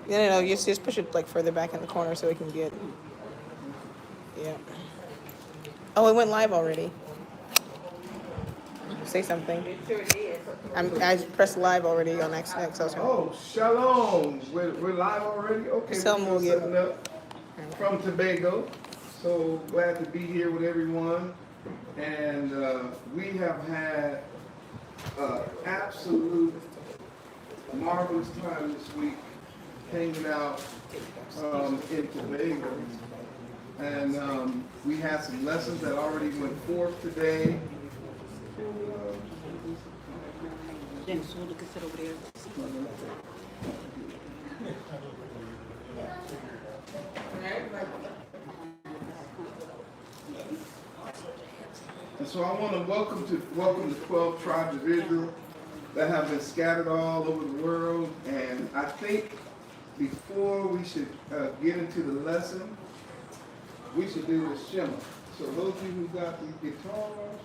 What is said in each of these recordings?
No, you just push it like further back in the corner so we can get. Yeah. Oh, it went live already. Say something. I pressed live already on XX. Oh, shalom. We're live already? Okay, we're setting up from Tobago. So glad to be here with everyone. And we have had absolute marvelous time this week hanging out in Tobago. And we had some lessons that already went forth today. And so I want to welcome the 12 tribes of Israel that have been scattered all over the world. And I think before we should get into the lesson, we should do the Shema. So those of you who got the guitars,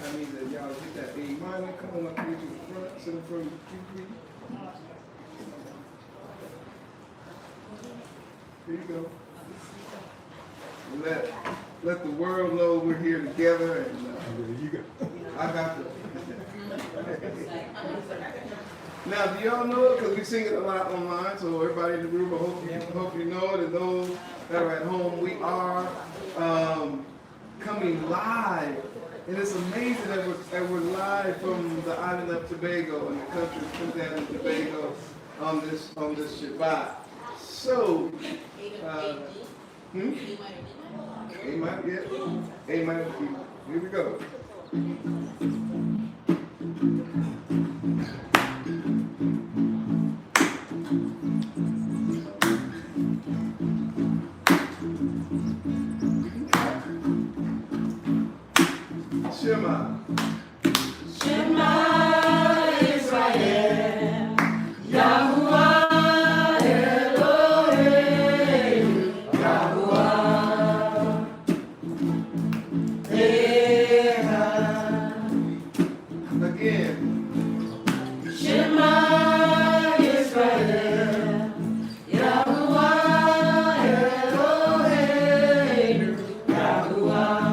I need that y'all get that A minor. Come on up here to the front, sit in front of the pew. Here you go. Let the world know we're here together, and I got the. Now, do y'all know it? Because we sing it a lot online, so everybody in the room, I hope you know it, and those that are at home, we are coming live. And it's amazing that we're live from the island of Tobago and the country of Trinidad and Tobago on this Shabbat. So, A minor, yeah. A minor, here we go. Shema. Shema Israel, Yahuwah Elohim, Yahuwah Echad. Again. Shema Israel, Yahuwah Elohim, Yahuwah.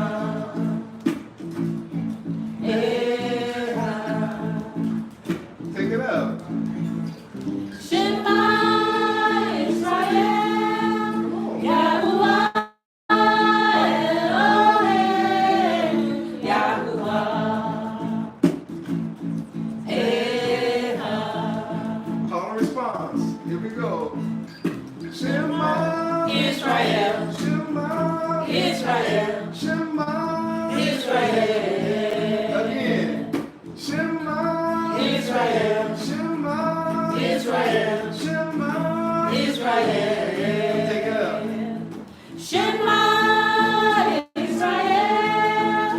Take it up. Shema Israel, Yahuwah Elohim, Yahuwah Echad. Call and response. Here we go. Shema Israel, Shema Israel, Shema Israel. Again. Shema Israel, Shema Israel, Shema Israel. Take it up. Shema Israel,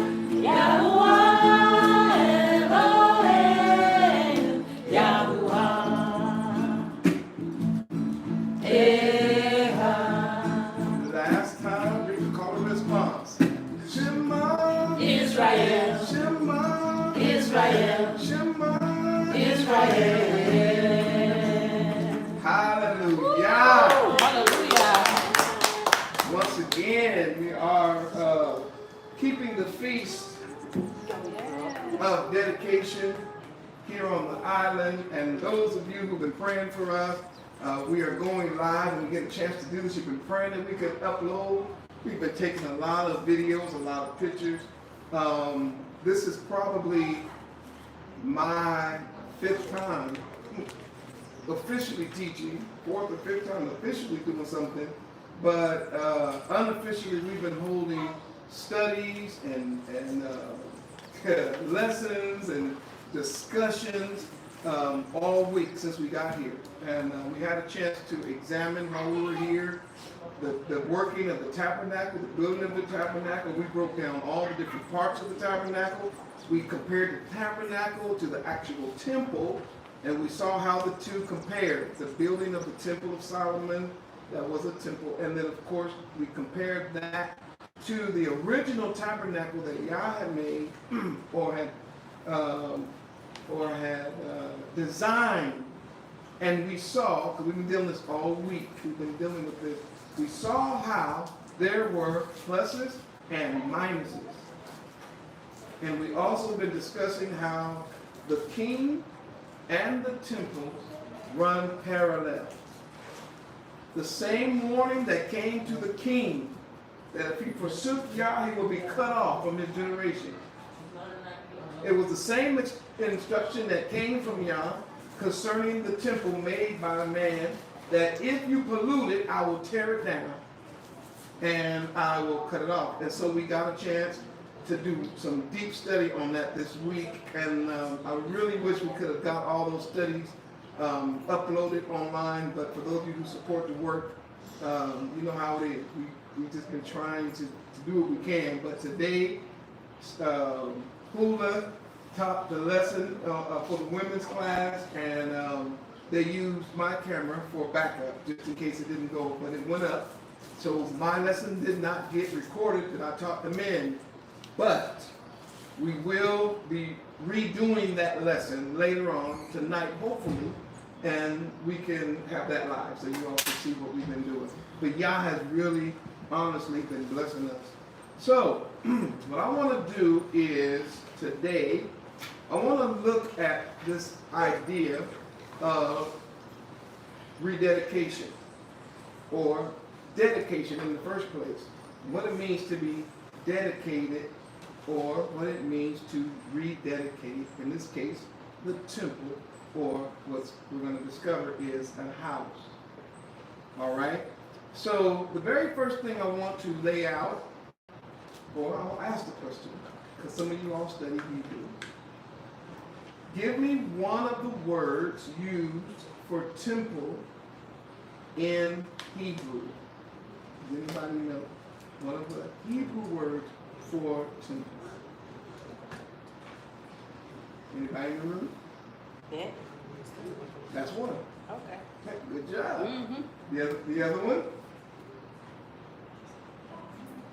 Yahuwah Elohim, Yahuwah Echad. Last time, we can call and response. Shema Israel, Shema Israel, Shema Israel. Hallelujah. Hallelujah. Once again, we are keeping the feast of dedication here on the island. And those of you who've been praying for us, we are going live and we get a chance to do this. You've been praying that we could upload. We've been taking a lot of videos, a lot of pictures. This is probably my 5th time officially teaching, 4th or 5th time officially doing something, but unofficially we've been holding studies and lessons and discussions all week since we got here. And we had a chance to examine while we were here the working of the tabernacle, the building of the tabernacle. We broke down all the different parts of the tabernacle. We compared the tabernacle to the actual temple, and we saw how the two compared. The building of the Temple of Solomon, that was a temple, and then of course we compared that to the original tabernacle that Yah had made or had designed And we saw, because we've been dealing with this all week, we've been dealing with this, we saw how there were pluses and minuses. And we also been discussing how the king and the temple run parallel. The same warning that came to the king, that if he forsook Yah, he will be cut off from his generation. It was the same instruction that came from Yah concerning the temple made by man, that if you pollute it, I will tear it down and I will cut it off. And so we got a chance to do some deep study on that this week, and I really wish we could have got all those studies uploaded online, but for those of you who support the work, you know how it is. We've just been trying to do what we can, but today, Hula taught the lesson for the women's class, and they used my camera for backup, just in case it didn't go, but it went up. So my lesson did not get recorded that I taught the men, but we will be redoing that lesson later on tonight, hopefully, and we can have that live so you all can see what we've been doing. But Yah has really, honestly, been blessing us. So, what I want to do is, today, I want to look at this idea of rededication, or dedication in the first place. What it means to be dedicated, or what it means to rededicate, in this case, the temple, or what we're going to discover is a house. All right? So the very first thing I want to lay out, or I'll ask the question, because some of you all study Hebrew. Give me one of the words used for temple in Hebrew. Does anybody know one of the Hebrew words for temple? Anybody in the room? Yeah. That's one. Okay. Okay, good job. Mm-hmm. The other one?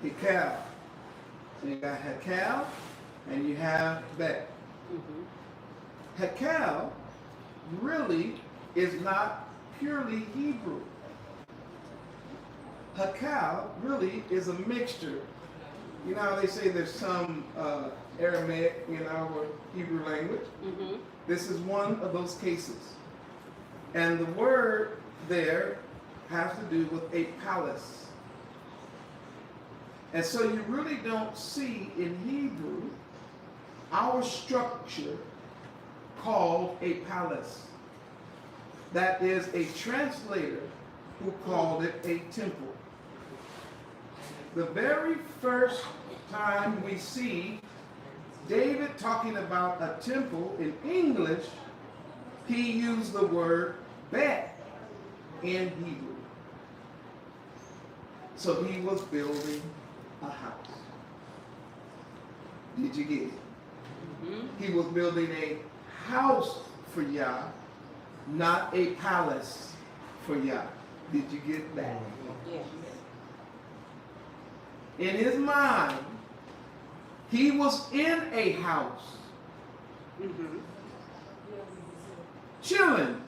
Hekal. So you got Hekal and you have Bet. Mm-hmm. Hekal really is not purely Hebrew. Hekal really is a mixture. You know how they say there's some Aramaic in our Hebrew language? Mm-hmm. This is one of those cases. And the word there has to do with a palace. And so you really don't see in Hebrew our structure called a palace. That is a translator who called it a temple. The very first time we see David talking about a temple in English, he used the word Bet in Hebrew. So he was building a house. Did you get it? Mm-hmm. He was building a house for Yah, not a palace for Yah. Did you get that? Yeah. In his mind, he was in a house, Mm-hmm. chilling.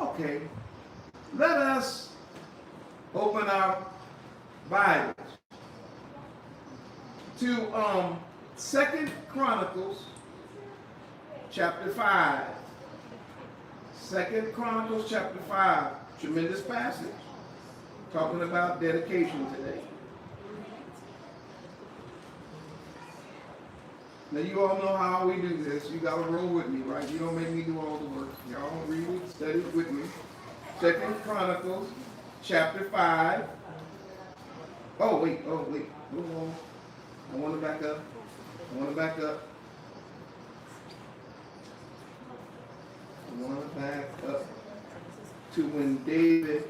Okay, let us open our Bibles to 2 Chronicles chapter 5. 2 Chronicles chapter 5, tremendous passage, talking about dedication today. Now you all know how we do this. You gotta roll with me, right? You don't make me do all the work. Y'all read it, study it with me. 2 Chronicles chapter 5. Oh wait. Hold on. I want to back up. I want to back up to when David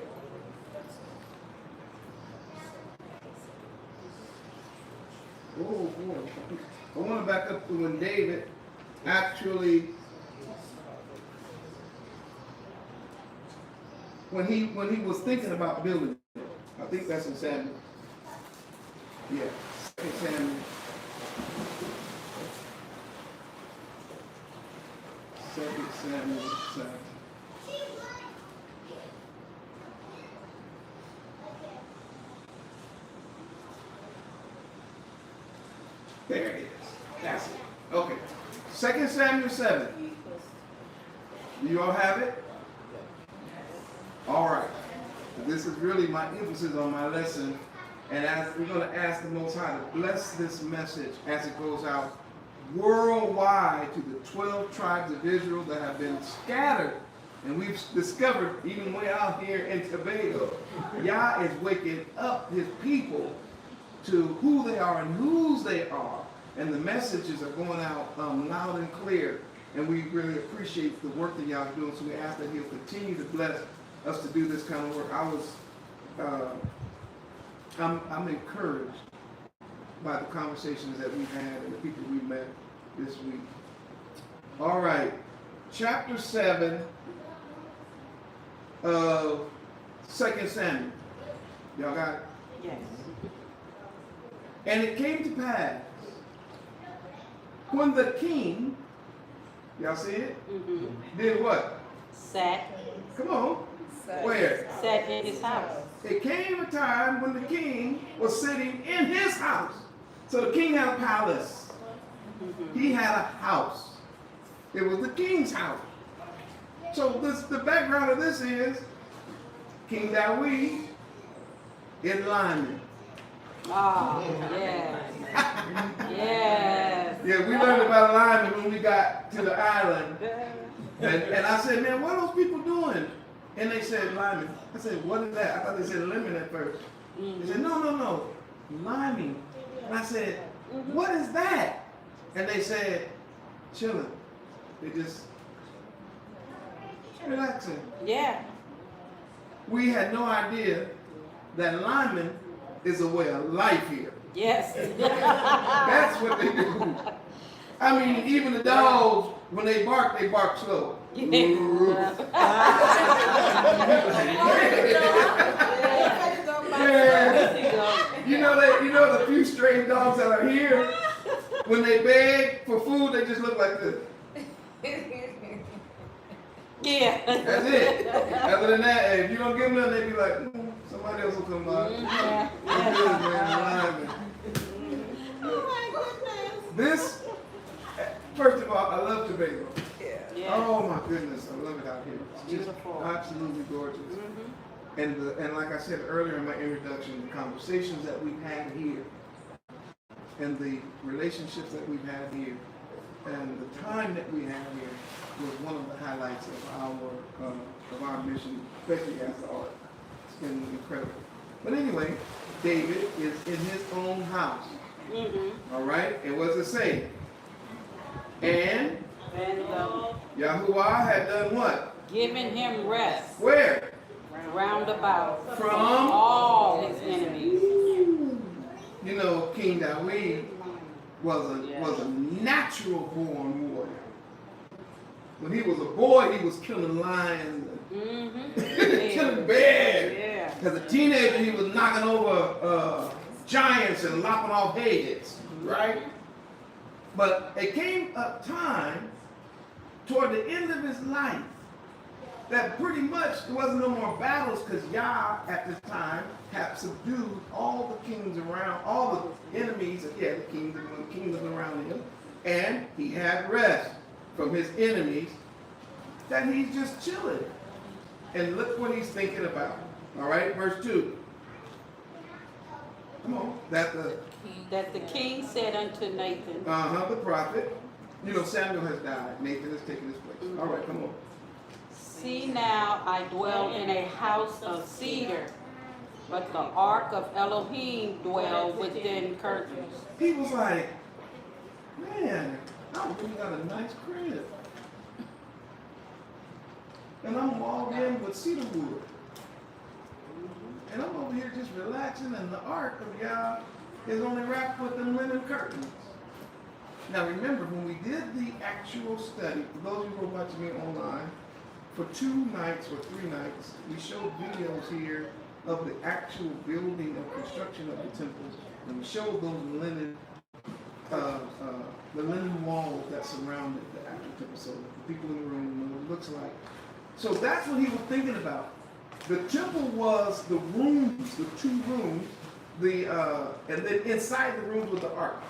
I want to back up to when David actually, when he was thinking about building it. I think that's in Samuel. Yeah, 2 Samuel. 2 Samuel 7. There it is. That's it. Okay. 2 Samuel 7. Do you all have it? All right. This is really my emphasis on my lesson. And as we're going to ask the Most High to bless this message as it goes out worldwide to the 12 tribes of Israel that have been scattered. And we've discovered, even way out here in Tobago, Yah is waking up his people to who they are and whose they are. And the messages are going out loud and clear. And we really appreciate the work that y'all are doing. So we ask that he'll continue to bless us to do this kind of work. I'm encouraged by the conversations that we've had and the people we met this week. All right. Chapter 7 of 2 Samuel. Y'all got it? Yes. And it came to pass when the king, y'all see it? Did what? Sat. Come on. Where? Sat in his house. It came a time when the king was sitting in his house. So the king had a palace. He had a house. It was the king's house. So the background of this is King Dawid in Lyman. Oh, yes. Yes. Yeah, we learned about Lyman when we got to the island. And I said, man, what are those people doing? And they said Lyman. I said, what is that? I thought they said lemon at first. They said, no, liming. And I said, what is that? And they said, chilling. They just relaxing. Yeah. We had no idea that Lyman is a way of life here. Yes. That's what they do. I mean, even the dogs, when they bark slow. Yeah. You know the few stray dogs that are here, when they beg for food, they just look like this. Yeah. That's it. Other than that, if you don't give them nothing, they be like, somebody else will come by. Yeah. I'm good, man. This, first of all, I love Tobago. Yeah. Oh my goodness, I love it out here. It's just Beautiful. absolutely gorgeous. And like I said earlier in my introduction, the conversations that we've had here, and the relationships that we've had here, and the time that we had here was one of the highlights of our mission, especially as the art. It's been incredible. But anyway, David is in his own house. All right, and what does it say? And Yahuwah had done what? Giving him rest. Where? Round about. From all his enemies. You know, King Dawid was a natural born warrior. When he was a boy, he was killing lions and killing bears. Yeah. As a teenager, he was knocking over giants and lopping off heads, right? But it came a time toward the end of his life that pretty much there wasn't no more battles because Yah at this time had subdued all the kings around, all the enemies, the kingdoms around him, and he had rest from his enemies, that he's just chilling. And look what he's thinking about. All right, verse 2. Come on, that the king said unto Nathan. the prophet. You know, Samuel has died. Nathan has taken his place. All right, come on. See now, I dwell in a house of cedar, but the ark of Elohim dwell within curtains. He was like, man, I really got a nice crib. And I'm walled in with cedar wood. And I'm over here just relaxing, and the ark of Yah is only wrapped with them linen curtains. Now remember, when we did the actual study, for those of you who are watching me online, for 2 nights or 3 nights, we showed videos here of the actual building and construction of the temple. And we showed those linen, the linen walls that surrounded the actual temple so the people in the room know what it looks like. So that's what he was thinking about. The temple was the rooms, the 2 rooms, and then inside the rooms was the ark.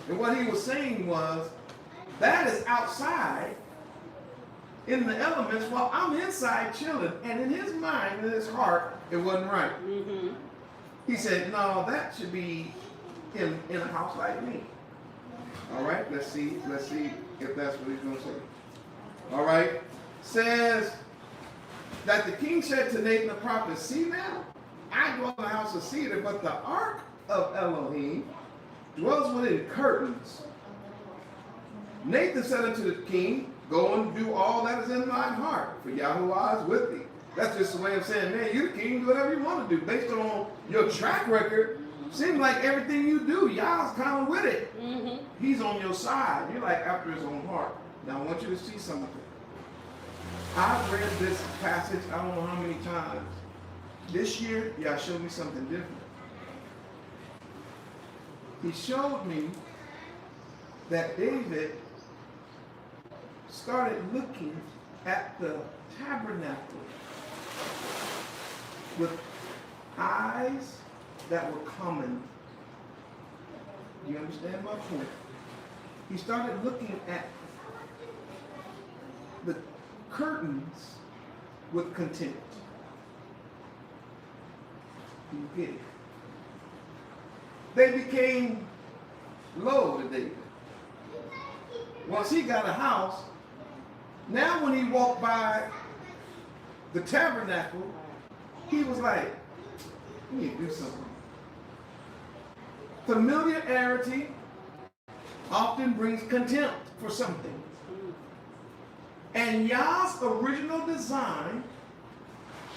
And what he was saying was, that is outside in the elements while I'm inside chilling. And in his mind, in his heart, it wasn't right. Mm-hmm. He said, no, that should be in a house like me. All right, let's see if that's what he's going to say. All right, says that the king said to Nathan the prophet, see now, I dwell in the house of cedar, but the ark of Elohim dwells within curtains. Nathan said unto the king, go and do all that is in thine heart, for Yahuwah is with thee. That's just a way of saying, man, you're the king, do whatever you want to do. Based on your track record, seems like everything you do, Yah's kind of with it. Mm-hmm. He's on your side. You're like after his own heart. Now I want you to see something. I've read this passage, I don't know how many times. This year, Yah showed me something different. He showed me that David started looking at the tabernacle with eyes that were common. Do you understand my point? He started looking at the curtains with contempt. You get it? They became low to David. Once he got a house, now when he walked by the tabernacle, he was like, we need to do something. Familiarity often brings contempt for something. And Yah's original design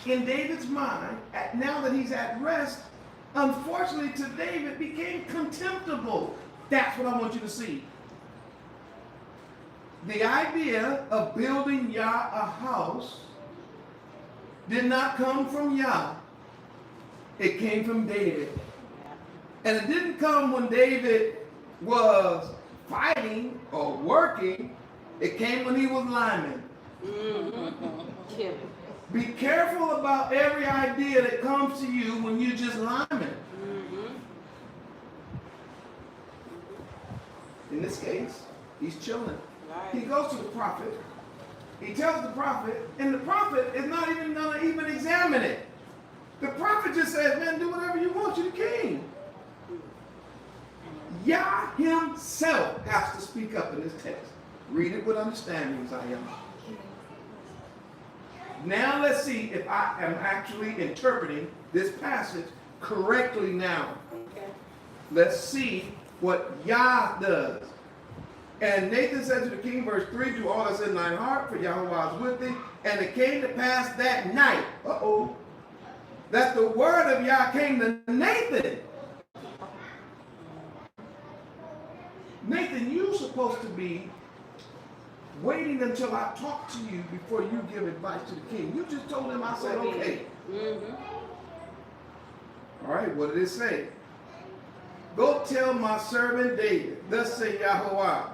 in David's mind, now that he's at rest, unfortunately to David became contemptible. That's what I want you to see. The idea of building Yah a house did not come from Yah. It came from David. And it didn't come when David was fighting or working. It came when he was lineman. Mm-hmm. Be careful about every idea that comes to you when you just lineman. Mm-hmm. In this case, he's chilling. Right. He goes to the prophet. He tells the prophet, and the prophet is not even going to even examine it. The prophet just says, man, do whatever you want, you're the king. Yah himself has to speak up in this text. Read it with understanding, Zion. Now let's see if I am actually interpreting this passage correctly now. Okay. Let's see what Yah does. And Nathan said to the king, verse 3, do all that's in thine heart, for Yahuwah is with thee. And it came to pass that night, that the word of Yah came to Nathan. Nathan, you're supposed to be waiting until I talk to you before you give advice to the king. You just told him, I said, okay. Mm-hmm. All right, what did it say? Go tell my servant David, thus say Yahuwah,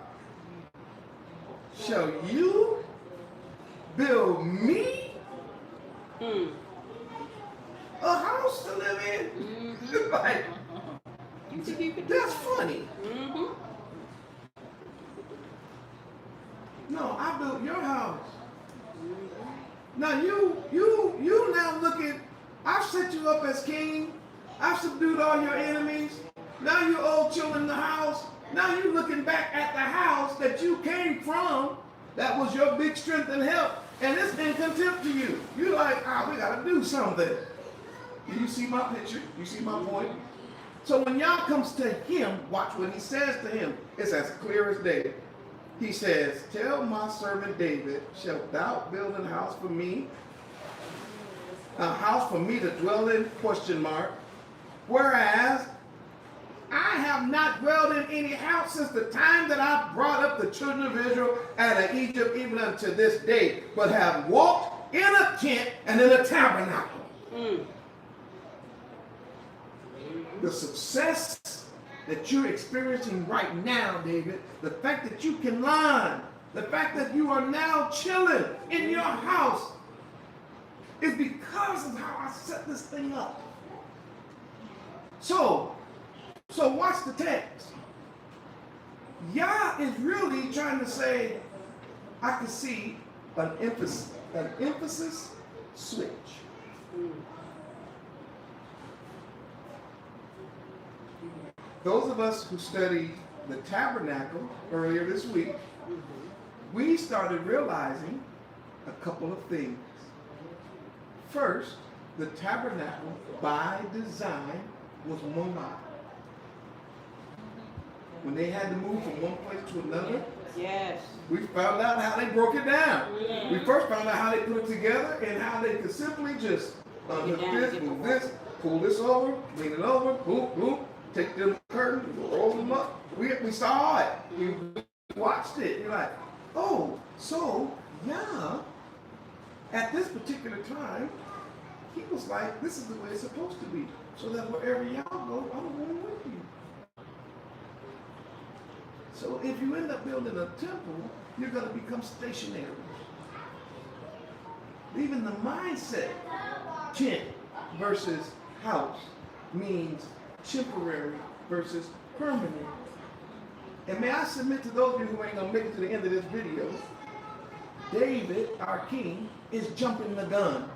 shall you build me a house to live in? Mm-hmm. Like, You think you could do that's that? funny. Mm-hmm. No, I built your house. Now you now look at, I've set you up as king. I've subdued all your enemies. Now you all children in the house. Now you're looking back at the house that you came from. That was your big strength and help. And it's in contempt to you. You're like, we got to do something. Do you see my picture? You see my point? So when Yah comes to him, watch what he says to him. It's as clear as day. He says, tell my servant David, shalt thou build a house for me? A house for me to dwell in, question mark. Whereas I have not dwelled in any house since the time that I brought up the children of Israel out of Egypt, even unto this day, but have walked in a tent and in a tabernacle. The success that you're experiencing right now, David, the fact that you can line The fact that you are now chilling in your house is because of how I set this thing up. So watch the text. Yah is really trying to say, I can see an emphasis switch. Those of us who studied the tabernacle earlier this week, we started realizing a couple of things. First, the tabernacle by design was mobile. When they had to move from one place to another, Yes. we found out how they broke it down. We first found out how they put it together and how they could simply just unhook this, move this, pull this over, lean it over, boop, boop, take them curtains, roll them up. We saw it. We watched it. You're like, oh, so yeah, at this particular time, he was like, this is the way it's supposed to be. So that wherever y'all go, I'm going with you. So if you end up building a temple, you're going to become stationary. Even the mindset, tent versus house, means temporary versus permanent. And may I submit to those of you who ain't going to make it to the end of this video, David, our king, is jumping the gun.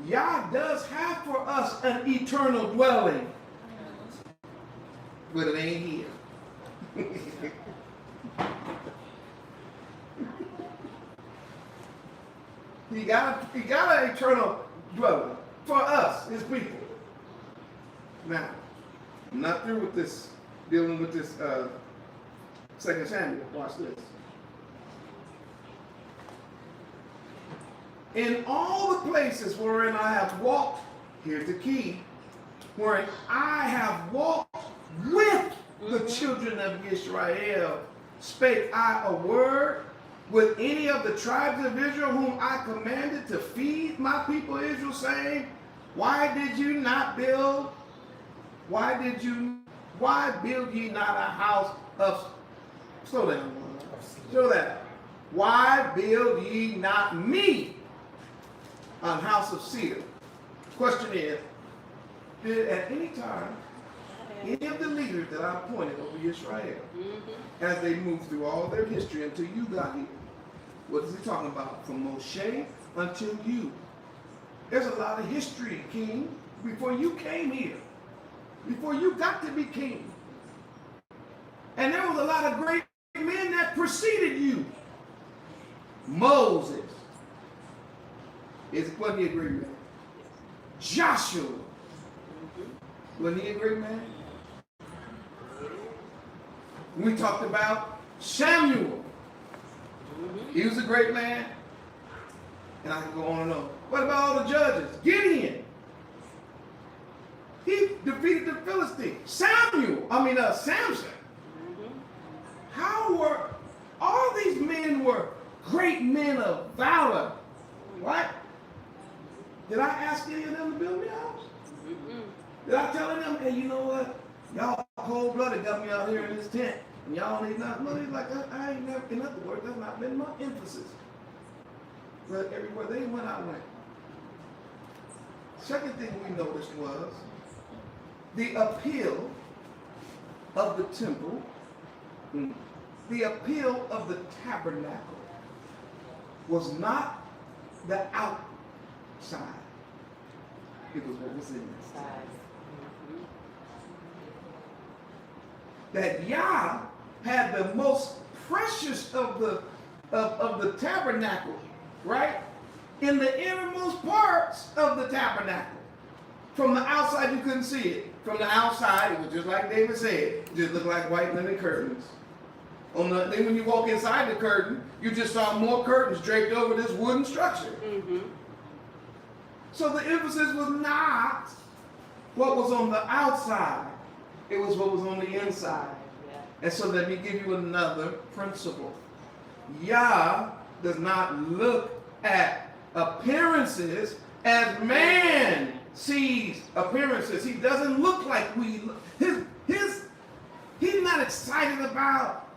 Yah does have for us an eternal dwelling, but it ain't here. He got an eternal dwelling for us, his people. Now, I'm not through with this, dealing with this 2 Samuel. Watch this. In all the places wherein I have walked, here's the key, wherein I have walked with the children of Israel, spake I a word with any of the tribes of Israel whom I commanded to feed my people Israel, saying, why build ye not a house of, slow down, show that. Why build ye not me a house of cedar? Question is, did at any time any of the leaders that I appointed over Israel, as they moved through all their history until you got here, what is he talking about? From Moshe until you. There's a lot of history, king, before you came here, before you got to be king. And there was a lot of great men that preceded you. Moses, wasn't he a great man? Joshua, wasn't he a great man? We talked about Samuel. He was a great man. And I can go on and on. What about all the judges? Gideon. He defeated the Philistines. Samson. How were all these men were great men of valor? What? Did I ask any of them to build me a house? Did I tell them, hey, you know what? Y'all cold-blooded got me out here in this tent. And y'all ain't not money like that. I ain't never, in other words, that's not been my emphasis. But everywhere they went, I went. Second thing we noticed was the appeal of the temple, the appeal of the tabernacle was not the outside. It was what was inside. That Yah had the most precious of the tabernacle, right? In the innermost parts of the tabernacle. From the outside, you couldn't see it. From the outside, it was just like David said, it just looked like white linen curtains. Then when you walk inside the curtain, you just saw more curtains draped over this wooden structure. So the emphasis was not what was on the outside. It was what was on the inside. And so let me give you another principle. Yah does not look at appearances as man sees appearances. He doesn't look like we look. He's not excited about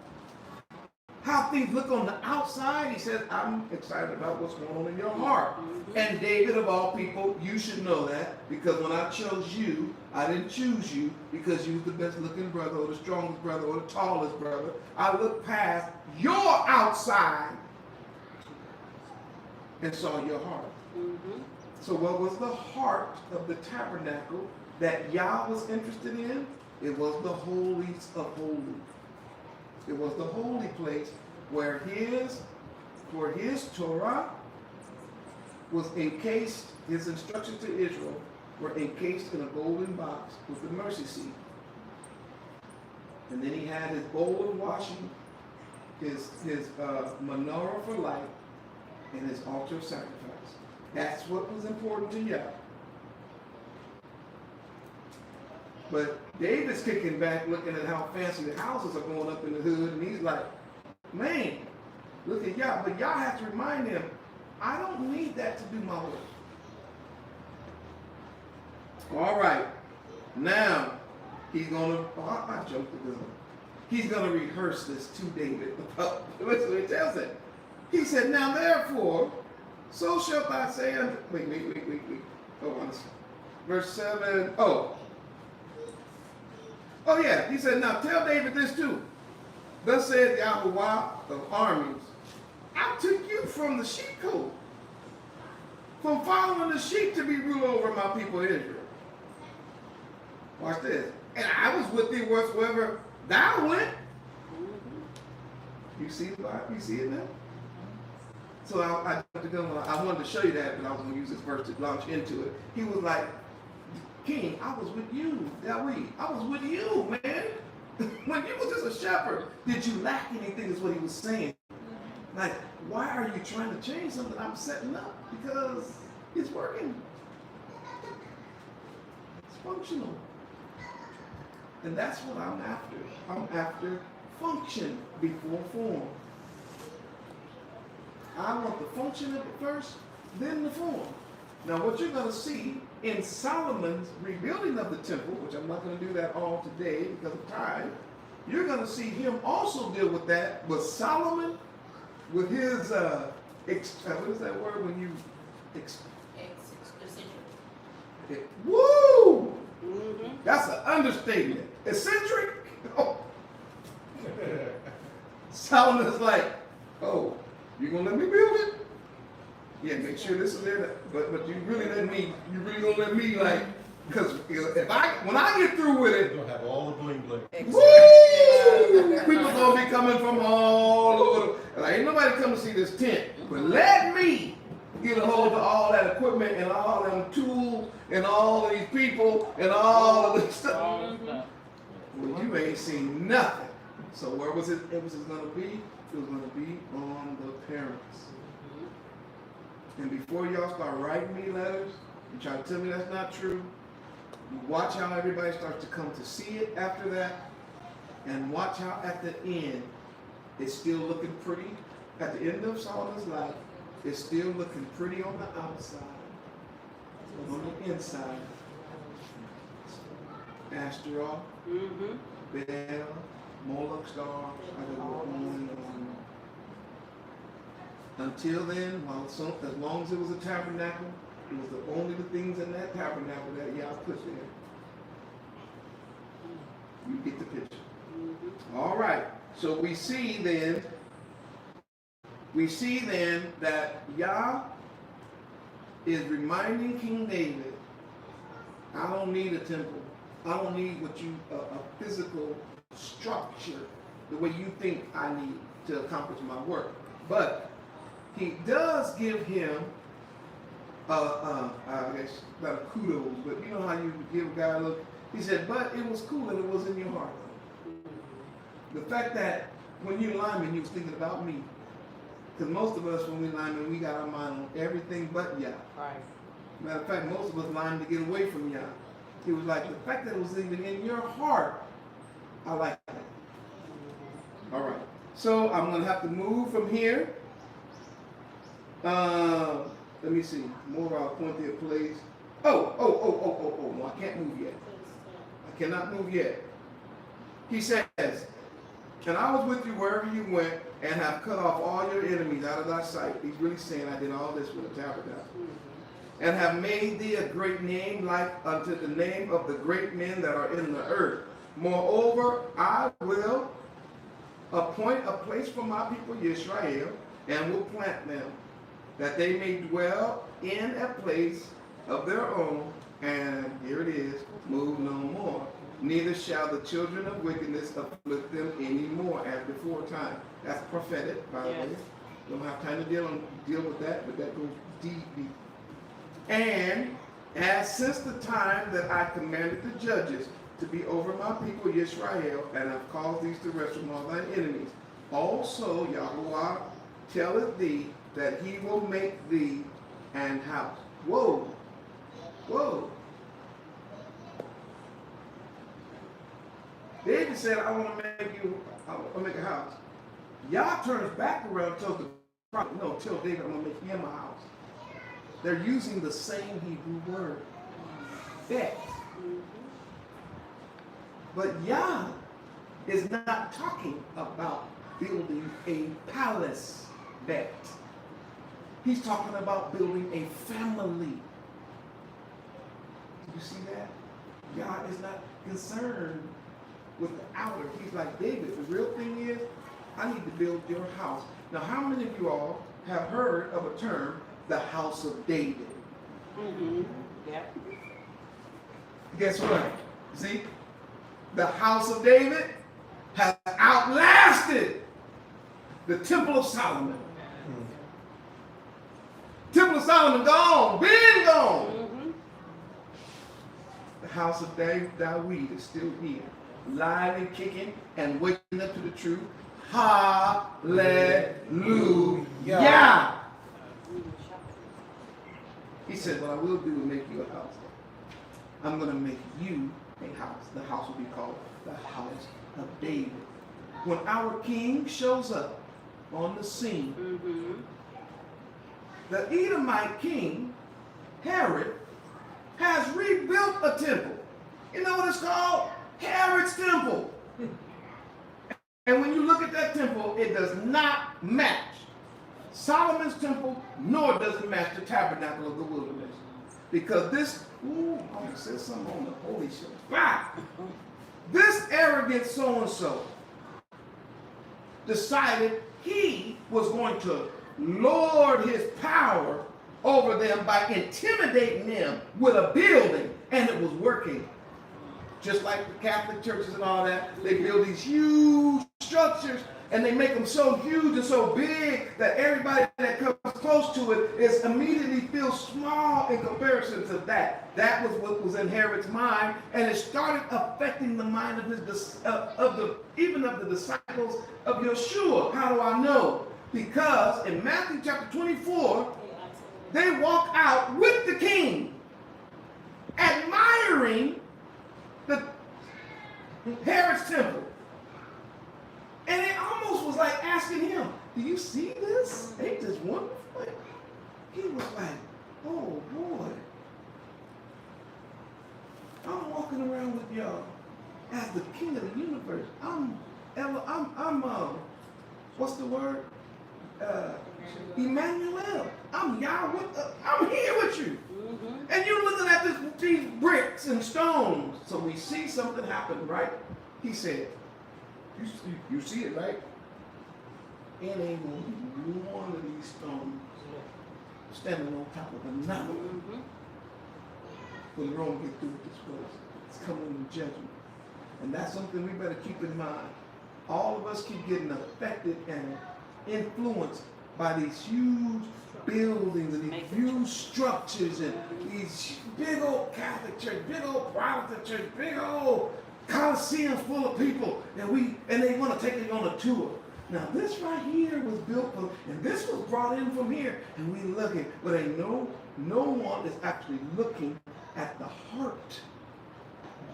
how things look on the outside. He says, I'm excited about what's going on in your heart. And David, of all people, you should know that, because when I chose you, I didn't choose you because you was the best looking brother or the strongest brother or the tallest brother. I looked past your outside and saw your heart. So what was the heart of the tabernacle that Yah was interested in? It was the holies of holies. It was the holy place where his Torah was encased, his instructions to Israel were encased in a golden box with the mercy seat. And then he had his bowl of washing, his menorah for light, and his altar of sacrifice. That's what was important to Yah. But David's kicking back, looking at how fancy the houses are going up in the hood, and he's like, man, look at Yah. But Yah has to remind him, I don't need that to do my work. All right. Now, he's going to, I jumped the gun. He's going to rehearse this to David. Listen what he tells him. He said, now therefore, so shalt thou say unto, wait. Hold on. Verse 7. Oh yeah. He said, now tell David this too. Thus said Yahweh of armies, I took you from the sheepcote, from following the sheep to be ruler over my people Israel. Watch this. And I was with thee wheresoever thou went. You see the Bible? You see it now? So I wanted to show you that, but I was going to use this verse to launch into it. He was like, King, I was with you, David. I was with you, man. When you was just a shepherd, did you lack anything is what he was saying. Like, why are you trying to change something I'm setting up? Because it's working. It's functional. And that's what I'm after. I'm after function before form. I want the function of it first, then the form. Now what you're going to see in Solomon's rebuilding of the temple, which I'm not going to do that all today because of time, you're going to see him also deal with that, with Solomon, with his, what is that word when you, woo! That's an understatement. Eccentric? Oh. Solomon's like, oh, you gonna let me build it? Yeah, make sure this is there. But you really gonna let me like, because when I get through with it, You'll have all the bling bling. woo! People gonna be coming from all over. Like, ain't nobody come to see this tent. But let me get a hold of all that equipment and all them tools and all of these people and all of this stuff. Well, you ain't seen nothing. So where was it? It was going to be. It was going to be on the parents. And before y'all start writing me letters and try to tell me that's not true, you watch how everybody starts to come to see it after that, and watch how at the end it's still looking pretty. At the end of Solomon's life, it's still looking pretty on the outside, on the inside. Asteroid, Baal, Moloch stars, I could go on and on. Until then, as long as it was a tabernacle, it was only the things in that tabernacle that Yah put there. You get the picture. All right. So we see then that Yah is reminding King David, I don't need a temple. I don't need a physical structure the way you think I need to accomplish my work. But he does give him, I guess, not a kudos, but you know how you give a guy a look. He said, but it was cool that it was in your heart. The fact that when you're lineman, you was thinking about me. Because most of us, when we linemen, we got our mind on everything but Yah. Right. Matter of fact, most of us linemen to get away from Yah. He was like, the fact that it was even in your heart, I like that. All right. So I'm going to have to move from here. Let me see. More I'll point there, please. Oh. No, I can't move yet. I cannot move yet. He says, And I was with you wherever you went, and have cut off all your enemies out of thy sight. He's really saying, I did all this with the tabernacle. And have made thee a great name, like unto the name of the great men that are in the earth. Moreover, I will appoint a place for my people Israel, and will plant them, that they may dwell in a place of their own, and here it is, move no more. Neither shall the children of wickedness afflict them any more as before time. That's prophetic, by the way. Don't have time to deal with that, but that goes deep. And as since the time that I commanded the judges to be over my people Israel, and have caused these to rest from all thine enemies, also Yahuwah telleth thee that he will make thee an house. Whoa, whoa. David said, I want to make a house. Yah turns back around and tells the prophet, no, tell David, I'm going to make him a house. They're using the same Hebrew word, bet. But Yah is not talking about building a palace, bet. He's talking about building a family. Do you see that? Yah is not concerned with the outer. He's like, David, the real thing is, I need to build your house. Now, how many of you all have heard of a term, the house of David? Mm-hmm. Yep. Guess what? See? The house of David has outlasted the Temple of Solomon. Temple of Solomon gone, been gone. Mm-hmm. The house of David is still here, live and kicking and waking up to the truth. Hallelujah. He said, what I will do is make you a house. I'm going to make you a house. The house will be called the house of David. When our king shows up on the scene, the Edomite king, Herod, has rebuilt a temple. You know what it's called? Herod's temple. And when you look at that temple, it does not match Solomon's temple, nor does it match the tabernacle of the wilderness. Because this, I want to say something on the holy Shabbat. This arrogant so-and-so decided he was going to lord his power over them by intimidating them with a building, and it was working. Just like the Catholic churches and all that, they build these huge structures and they make them so huge and so big that everybody that comes close to it is immediately feels small in comparison to that. That was what was in Herod's mind, and it started affecting the mind of his even of the disciples of Yeshua. How do I know? Because in Matthew chapter 24, they walk out with the king, admiring the Herod's temple. And it almost was like asking him, do you see this? Ain't this wonderful? He was like, oh boy. I'm walking around with y'all as the king of the universe. I'm what's the word? Emmanuel. I'm Yahweh. I'm here with you. And you're looking at these bricks and stones. So we see something happen, right? He said, you see it, right? It ain't going to be one of these stones standing on top of another. When Rome get through with this place, it's coming in judgment. And that's something we better keep in mind. All of us keep getting affected and influenced by these huge buildings and these huge structures and these big old Catholic church, big old Protestant church, big old Coliseum full of people, and they want to take it on a tour. Now this right here was built from, and this was brought in from here, and we looking, but ain't no one is actually looking at the heart.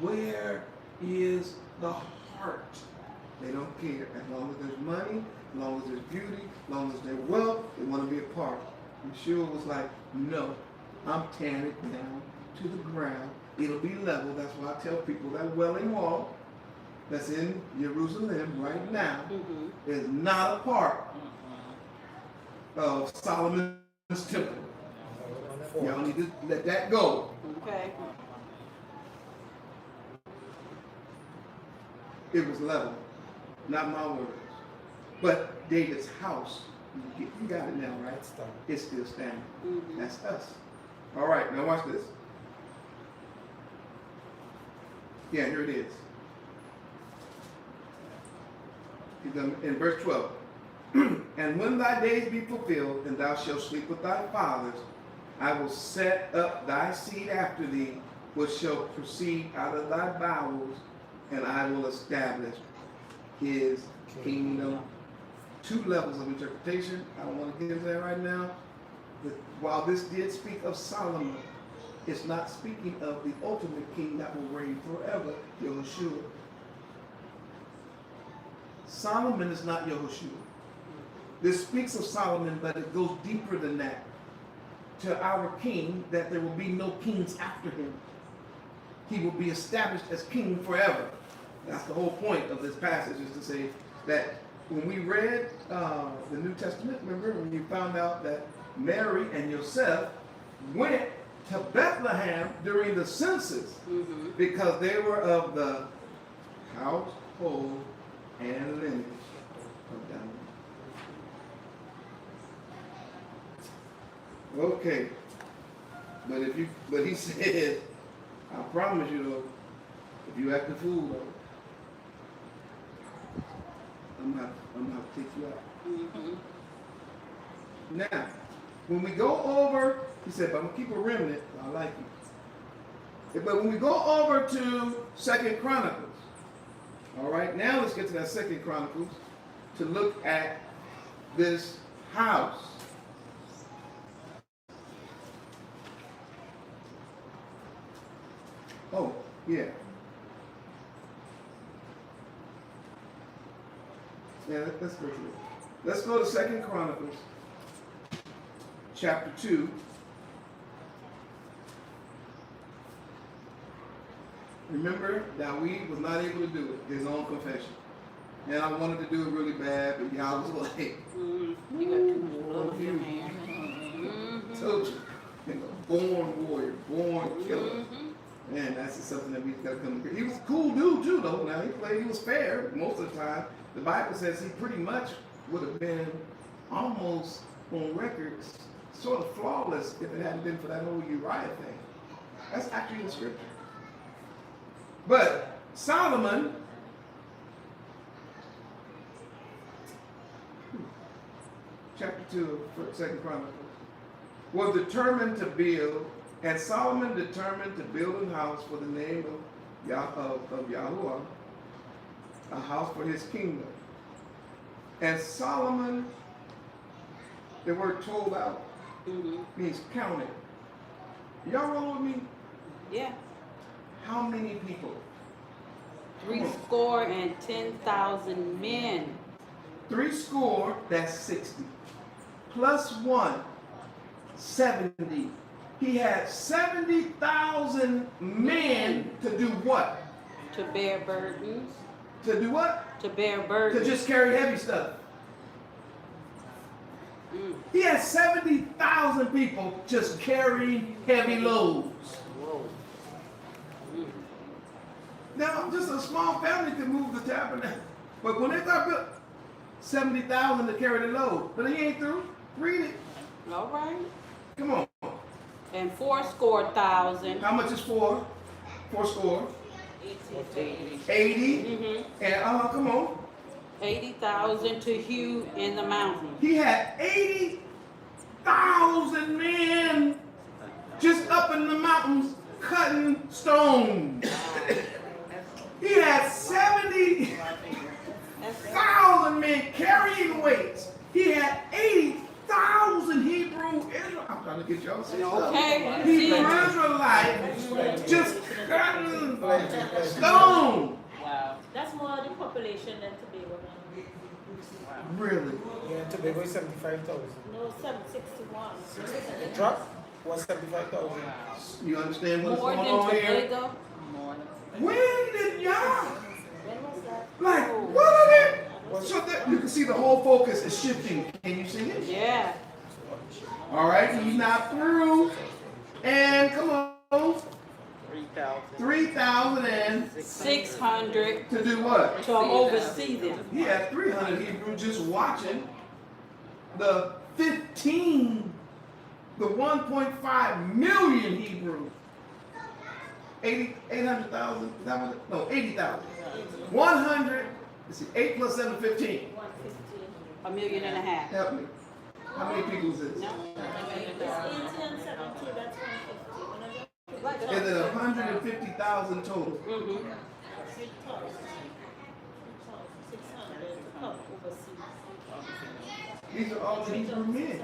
Where is the heart? They don't care. As long as there's money, as long as there's beauty, as long as there's wealth, they want to be a part. Yeshua was like, no, I'm tearing it down to the ground. It'll be level. That's why I tell people that Welling Wall that's in Jerusalem right now Mhm. is not a part of Solomon's temple. Y'all need to let that go. Okay. It was level, not my words. But David's house, you got it now, right? It's still standing. Mhm. That's us. All right, now watch this. Yeah, here it is. In verse 12. And when thy days be fulfilled, and thou shalt sleep with thy fathers, I will set up thy seed after thee, which shall proceed out of thy bowels, and I will establish his kingdom. Two levels of interpretation. I don't want to get into that right now. But while this did speak of Solomon, it's not speaking of the ultimate king that will reign forever, Yahushua. Solomon is not Yahushua. This speaks of Solomon, but it goes deeper than that. To our king, that there will be no kings after him. He will be established as king forever. That's the whole point of this passage, is to say that when we read the New Testament, remember when you found out that Mary and Joseph went to Bethlehem during the census because they were of the household and lineage of David. Okay, but he said, I promise you though, if you act a fool though, I'm gonna have to take you out. Now, when we go over, he said, but I'm gonna keep a remnant. I like you. But when we go over to 2 Chronicles, all right, now let's get to that 2 Chronicles to look at this house. Oh, yeah. Yeah, let's go to it. Let's go to 2 Chronicles, chapter 2. Remember, Dawid was not able to do it, his own confession. And I wanted to do it really bad, but y'all was like, You got too much blood on your hands. told you, born warrior, born killer. Man, that's just something that we just gotta come to. He was a cool dude too, though. Now he was fair most of the time. The Bible says he pretty much would have been almost on record, sort of flawless if it hadn't been for that whole Uriah thing. That's actually in Scripture. But Solomon, chapter 2 of 2 Chronicles, was determined to build, and Solomon determined to build a house for the name of Yahuwah, a house for his kingdom. And Solomon, the word told out, means counted. Y'all roll with me? Yeah. How many people? 10,000 men. 60, that's 60. Plus 1, 70. He had 70,000 men to do what? To bear burdens. To do what? To bear To burdens. just carry heavy stuff. He had 70,000 people just carrying heavy loads. Now, just a small family could move the tabernacle. But when they got built, 70,000 to carry the load. But he ain't through. Read it. All right. Come on. And 80,000. How much is 4? 4 score? 80. 80. And come on. 80,000 to hew in the mountain. He had 80,000 men just up in the mountains cutting stones. He had 70,000 men carrying weights. He had 80,000 Hebrew Israelites. I'm trying to get y'all to say Okay. Hebrew Israelites just cutting stone. Wow. That's more the population than Tobago. Really? Yeah, Tobago is 75,000. No, 761. The drop was 75,000. You understand what's More going than on here? Tobago. More than When did y'all? When was Like, what are they? So that you can see the whole focus is shifting. Can you see it? Yeah. All right, he's not through. And come on. 600 to do what? to oversee them. He had 300 Hebrews just watching the 1.5 million Hebrews. 800,000, is that what it? No, 80,000. 100, let's see, 8 plus 7, 15. 150. 1.5 million. Help me. How many people is this? No. It's 80 and 70, that's 150. Is it 150,000 total? Mm-hmm. 600 to come overseas. These are all the Hebrew men.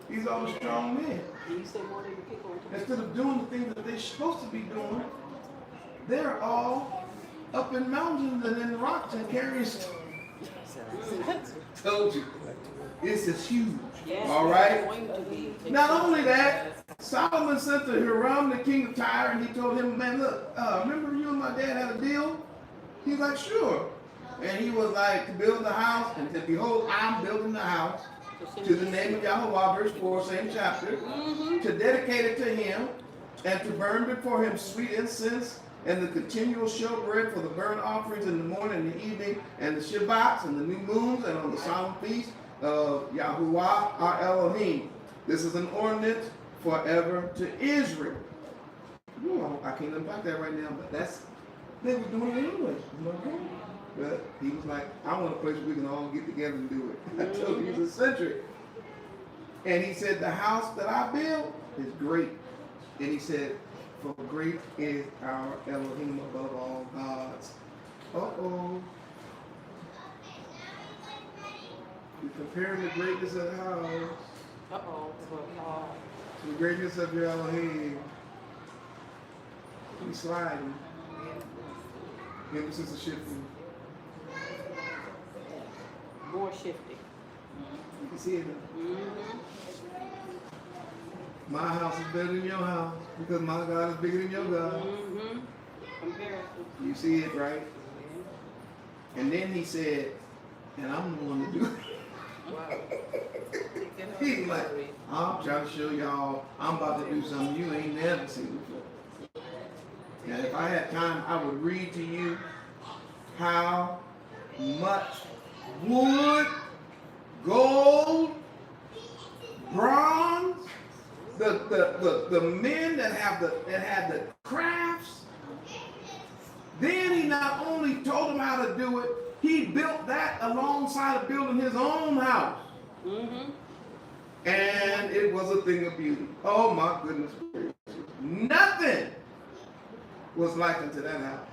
These are all the strong men. You say more than people. Instead of doing the things that they're supposed to be doing, they're all up in mountains and in rocks and carrying stuff. Told you. This is huge. Yes, All right? going to be. Not only that, Solomon sent to Hiram, the king of Tyre, and he told him, man, look, remember you and my dad had a deal? He's like, sure. And he was like, to build the house, and said, behold, I'm building the house to the name of Yahweh, verse 4, same chapter, to dedicate it to him, and to burn before him sweet incense, and the continual showbread for the burnt offerings in the morning and the evening, and the Shabbats, and the new moons, and on the solemn feast of Yahuwah our Elohim. This is an ordinance forever to Israel. Well, I can't unpack that right now, but they were doing it anyway. But he was like, I want a place where we can all get together and do it. I told you he's eccentric. And he said, the house that I build is great. And he said, for great is our Elohim above all gods. Uh-oh. You're comparing the greatness of the house Uh-oh. to the greatness of your Elohim. We sliding. Emphasis is shifting. More shifting. You can see it now. Mm-hmm. My house is better than your house because my God is bigger than your God. Mm-hmm. Comparison. You see it, right? And then he said, and I'm the one to do it. He's like, I'm trying to show y'all I'm about to do something you ain't never seen before. Now, if I had time, I would read to you how much wood, gold, bronze, the men that had the crafts. Then he not only told them how to do it, he built that alongside of building his own house. Mm-hmm. And it was a thing of beauty. Oh my goodness. Nothing was like unto that house.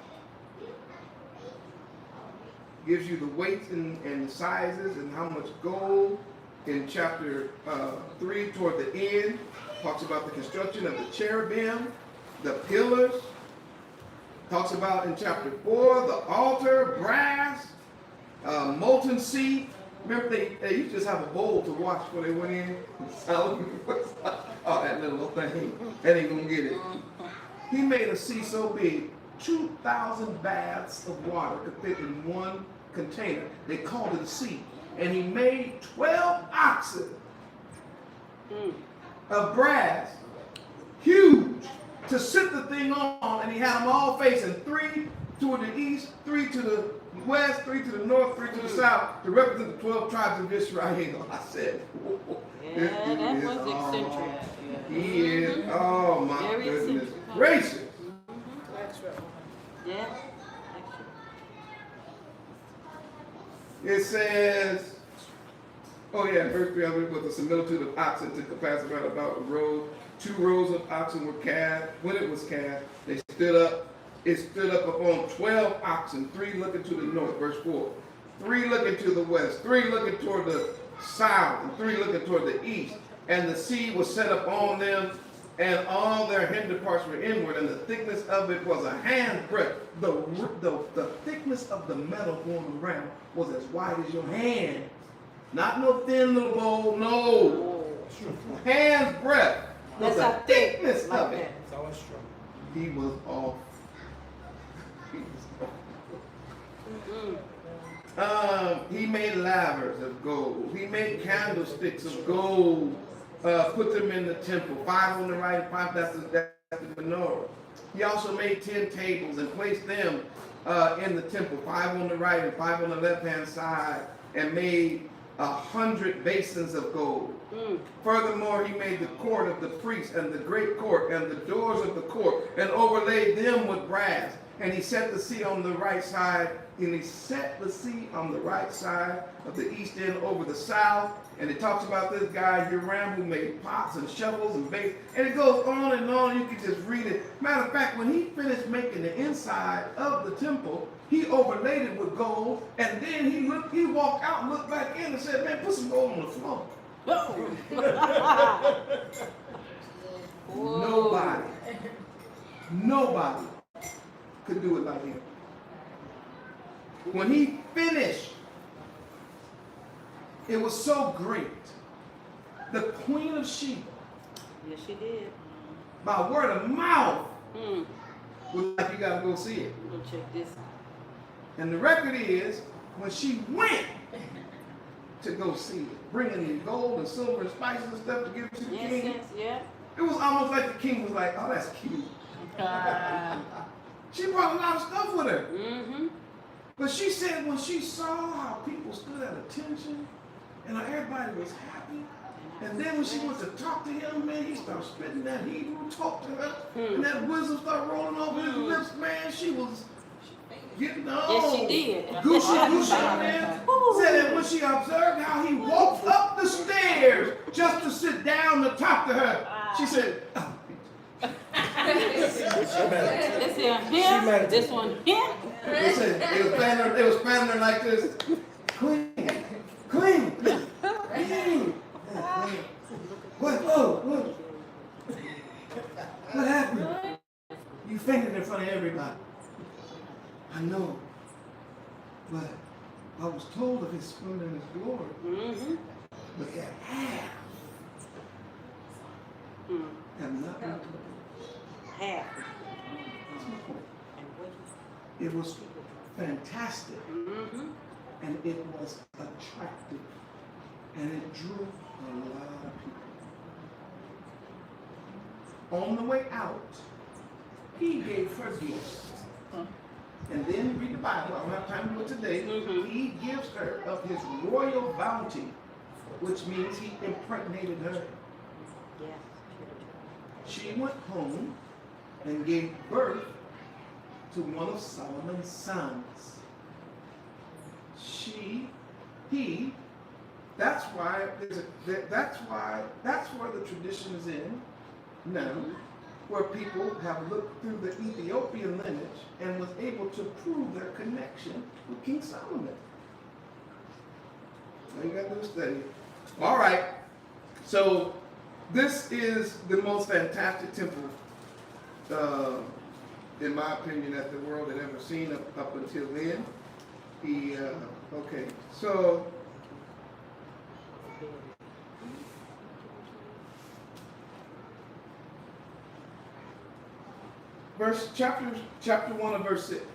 Gives you the weights and the sizes and how much gold. In chapter 3 toward the end, talks about the construction of the cherubim, the pillars. Talks about in chapter 4, the altar, brass, molten seed. Remember they used to just have a bowl to wash before they went in? Oh, that little thing. That ain't gonna get it. He made a sea so big, 2,000 baths of water could fit in one container. They called it a sea. And he made 12 oxen of brass, huge, to sit the thing on, and he had them all facing 3 toward the east, 3 to the west, 3 to the north, 3 to the south, to represent the 12 tribes of Israel. I said, whoa, Yeah, that was eccentric. He is, oh my Very goodness eccentric. gracious. Yeah. It says, oh yeah, verse 3, with a similitude of oxen to compass about a row. 2 rows of oxen were cast. When it was cast, they stood up. It stood up upon 12 oxen, 3 looking to the north, verse 4. 3 looking to the west, 3 looking toward the south, and 3 looking toward the east. And the sea was set upon them, and all their hinder parts were inward, and the thickness of it was a hand's breadth. The thickness of the metal going around was as wide as your hand. Not no thin little bowl, no. Hand's breadth was That's the how thick thickness like of it. that. That was strong. He was off. He was off. He made lavers of gold. He made candlesticks of gold. Put them in the temple. 5 on the right and 5. That's the menorah. He also made 10 tables and placed them in the temple. 5 on the right and 5 on the left hand side, and made 100 basins of gold. Furthermore, he made the court of the priests and the great court and the doors of the court, and overlaid them with brass. And he set the sea on the right side, and he set the sea on the right side of the east end over the south. And it talks about this guy Hiram, who made pots and shovels and bases, and it goes on and on. You can just read it. Matter of fact, when he finished making the inside of the temple, he overlaid it with gold, and then he walked out and looked back in and said, "Man, put some gold on the floor." Nobody could do it like him. When he finished, it was so great. The Queen of Sheba, Yes, she did. by word of mouth, was like, "You gotta go see it." Go check this out. And the record is, when she went to go see it, bringing the gold and silver and spices and stuff to give to the king, Yes, yeah. it was almost like the king was like, "Oh, that's cute." She brought a lot of stuff with her. But she said when she saw how people stood at attention and how everybody was happy, and then when she went to talk to him, man, he started spitting that Hebrew talk to her, and that wisdom started rolling over his lips, man. She was getting on. Yes, she did. Gushy, man. Said that when she observed how he walked up the stairs just to sit down to talk to her, she said, "Oh, This here, here. This one here. They said it was fanning her like this. Queen. What happened? You fainted in front of everybody. I know. But I was told of his splendor and his glory. But that half have not been told. Half. That's my point. It was fantastic, and it was attractive, and it drew a lot of people. On the way out, he gave her gifts. And then read the Bible. I don't have time to do it today. He gives her of his royal bounty, which means he impregnated her. She went home and gave birth to one of Solomon's sons. That's why that's where the tradition is in now, where people have looked through the Ethiopian lineage and was able to prove their connection with King Solomon. Now you got to do a study. All right, so this is the most fantastic temple, in my opinion, that the world had ever seen up until then. Okay, so chapter 1 of verse 6.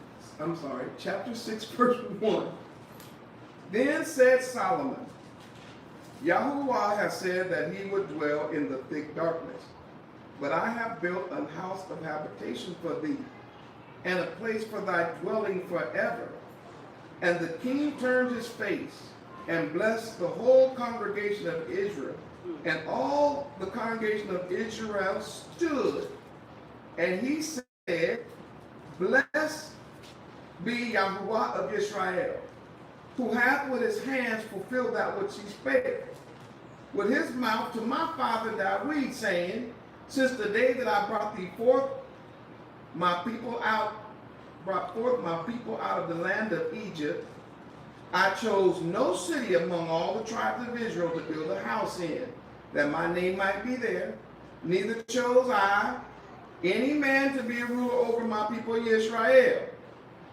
I'm sorry, chapter 6, verse 1. Then said Solomon, Yahuwah has said that he would dwell in the thick darkness, but I have built an house of habitation for thee, and a place for thy dwelling forever. And the king turned his face and blessed the whole congregation of Israel. And all the congregation of Israel stood, and he said, Blessed be Yahuwah of Israel, who hath with his hands fulfilled that which he spake with his mouth to my father David, saying, Since the day that I brought forth my people out of the land of Egypt, I chose no city among all the tribes of Israel to build a house in, that my name might be there. Neither chose I any man to be a ruler over my people Israel.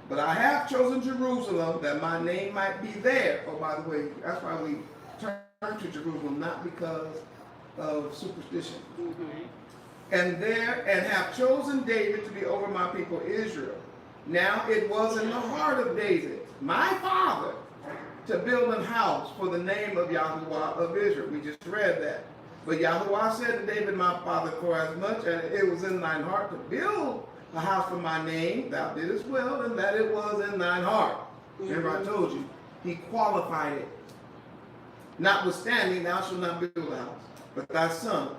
But I have chosen Jerusalem, that my name might be there. Oh, by the way, that's why we turn to Jerusalem, not because of superstition. And have chosen David to be over my people Israel. Now it was in the heart of David, my father, to build an house for the name of Yahuwah of Israel. We just read that. But Yahuwah said to David, my father, for as much as it was in thine heart to build a house for my name, thou didst well, and that it was in thine heart. Remember I told you, he qualified it. Notwithstanding, thou shalt not build a house, but thy son,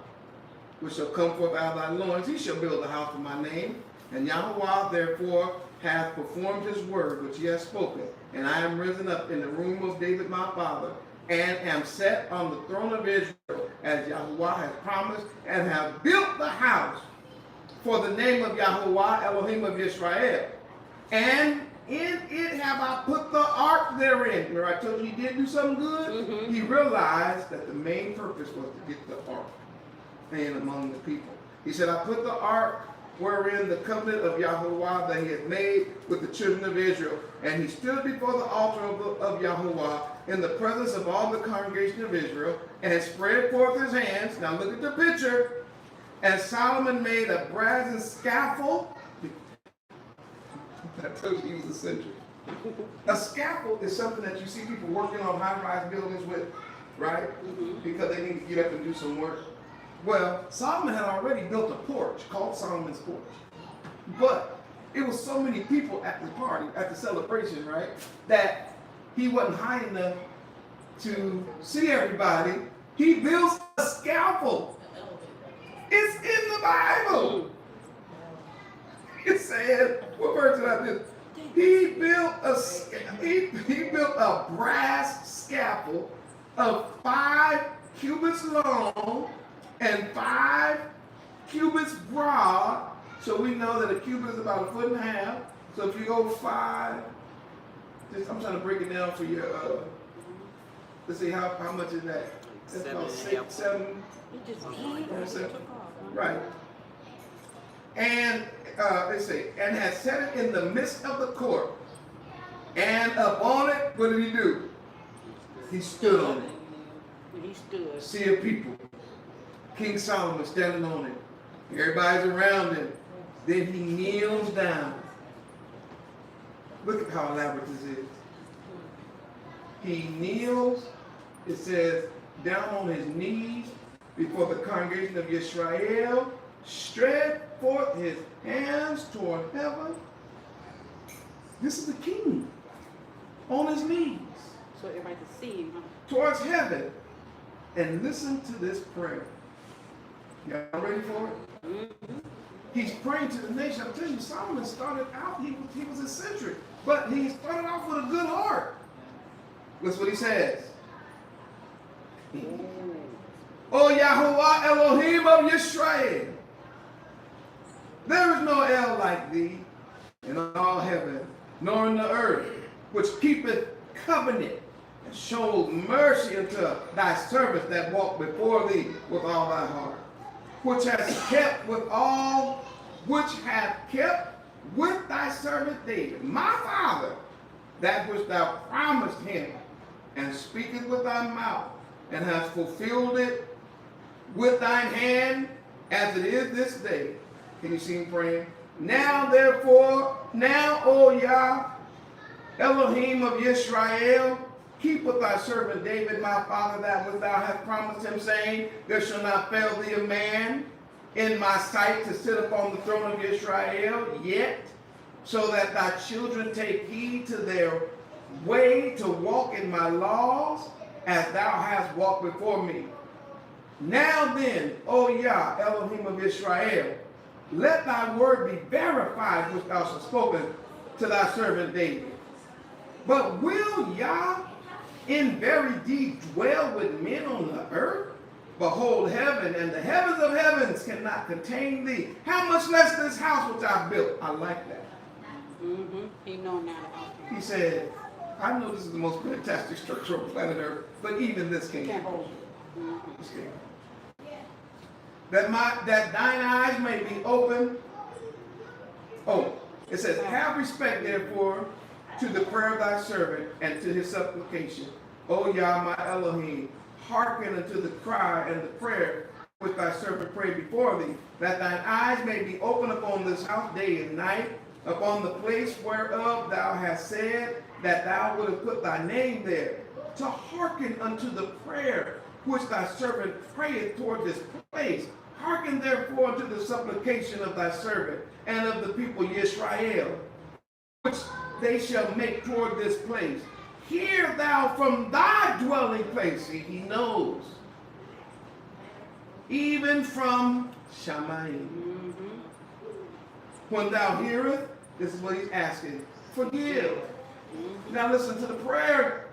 which shall come forth out of thy loins, he shall build a house for my name. And Yahuwah therefore hath performed his word which he hath spoken. And I am risen up in the room of David my father, and am set on the throne of Israel, as Yahuwah has promised, and have built the house for the name of Yahuwah, Elohim of Israel. And in it have I put the ark therein. Remember I told you he did do something good? He realized that the main purpose was to get the ark in among the people. He said, I put the ark wherein the covenant of Yahuwah that he had made with the children of Israel. And he stood before the altar of Yahuwah in the presence of all the congregation of Israel, and spread forth his hands. Now look at the picture. And Solomon made a brazen scaffold. I told you he was eccentric. A scaffold is something that you see people working on high-rise buildings with, right? Because they need to get up and do some work. Well, Solomon had already built a porch called Solomon's porch. But it was so many people at the party, at the celebration, right, that he wasn't high enough to see everybody. He built a scaffold. It's in the Bible. It said, what verse did I do? He built a brass scaffold of 5 cubits long and 5 cubits broad. So we know that a cubit is about 1.5 feet. So if you go 5, I'm trying to break it down for you. Let's see how much is that? That's about 6, 7. Right. And they say, and had set it in the midst of the court. And upon it, what did he do? He stood on it. He stood. Sea of people. King Solomon standing on it. Everybody's around him. Then he kneels down. Look at how elaborate this is. He kneels, it says, down on his knees before the congregation of Israel, stretched forth his hands toward heaven. This is the king on his knees So everybody can see him. towards heaven. And listen to this prayer. Y'all ready for it? He's praying to the nation. I'm telling you, Solomon started out, he was eccentric, but he started off with a good heart. That's what he says. O Yahuwah Elohim of Yisrael, there is no El like thee in all heaven, nor in the earth, which keepeth covenant and showeth mercy unto thy servants that walk before thee with all thy heart, which hath kept with thy servant David, my father, that which thou promised him, and speaketh with thy mouth, and hast fulfilled it with thine hand, as it is this day. Can you see him praying? Now therefore, O Yah, Elohim of Yisrael, keep with thy servant David, my father, that which thou hast promised him, saying, there shall not fail thee a man in my sight to sit upon the throne of Israel, yet, so that thy children take heed to their way to walk in my laws, as thou hast walked before me. Now then, O Yah, Elohim of Israel, let thy word be verified which thou hast spoken to thy servant David. But will Yah in very deed dwell with men on the earth? Behold, heaven and the heavens of heavens cannot contain thee. How much less this house which I built? I like that. He know now about that. He said, I know this is the most fantastic structure on planet Earth, but even this can't hold it. This can't. That thine eyes may be open. Oh, it says, have respect therefore to the prayer of thy servant and to his supplication. O Yah, my Elohim, hearken unto the cry and the prayer which thy servant prayed before thee, that thine eyes may be open upon this house day and night, upon the place whereof thou hast said that thou wouldst put thy name there, to hearken unto the prayer which thy servant prayeth toward this place. Hearken therefore unto the supplication of thy servant and of the people Yisrael, which they shall make toward this place. Hear thou from thy dwelling place. See, he knows. Even from Shamayim. When thou hearest, this is what he's asking, forgive. Now listen to the prayer.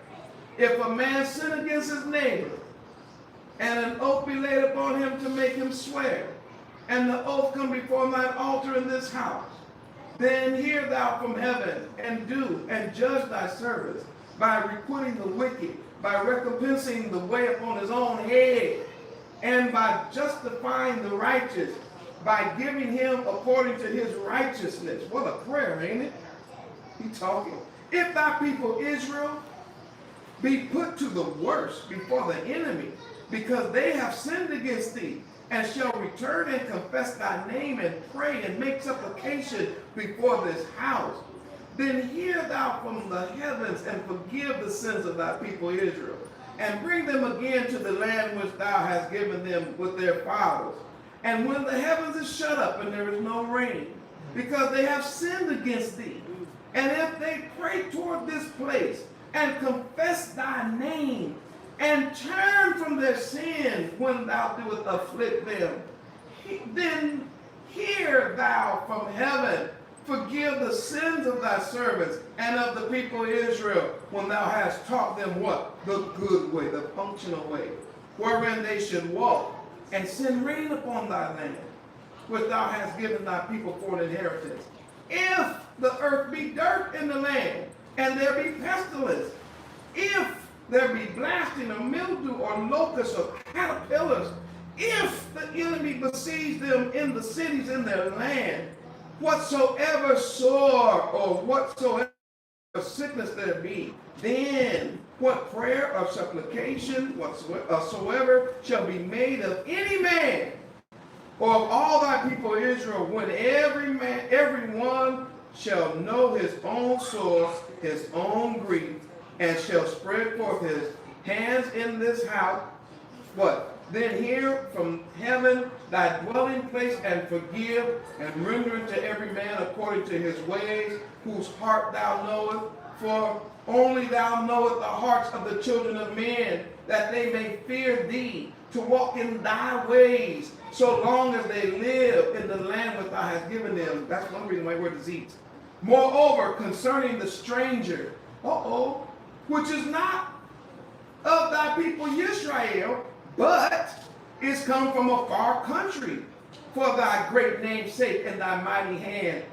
If a man sin against his neighbor, and an oath be laid upon him to make him swear, and the oath come before thine altar in this house, then hear thou from heaven, and do, and judge thy servants, by requiting the wicked, by recompensing the way upon his own head, and by justifying the righteous, by giving him according to his righteousness. What a prayer, ain't it? He talking. If thy people Israel be put to the worst before the enemy, because they have sinned against thee, and shall return and confess thy name and pray and make supplication before this house, then hear thou from the heavens and forgive the sins of thy people Israel, and bring them again to the land which thou hast given them with their fathers. And when the heavens is shut up and there is no rain, because they have sinned against thee, and if they pray toward this place and confess thy name, and turn from their sin when thou doest afflict them, then hear thou from heaven, forgive the sins of thy servants and of the people of Israel, when thou hast taught them what? The good way, the functional way, wherein they should walk, and send rain upon thy land, which thou hast given thy people for an inheritance. If the earth be dirt in the land, and there be pestilence, if there be blasting or mildew or locusts or caterpillars, if the enemy besiege them in the cities in their land, whatsoever sore or whatsoever sickness there be, then what prayer or supplication whatsoever shall be made of any man or of all thy people Israel, when every one shall know his own source, his own grief, and shall spread forth his hands in this house, what? Then hear from heaven thy dwelling place, and forgive, and render unto every man according to his ways, whose heart thou knowest. For only thou knowest the hearts of the children of men, that they may fear thee, to walk in thy ways, so long as they live in the land which thou hast given them. That's one reason why we're diseased. Moreover, concerning the stranger, which is not of thy people Israel, but is come from a far country, for thy great name's sake, and thy mighty hand,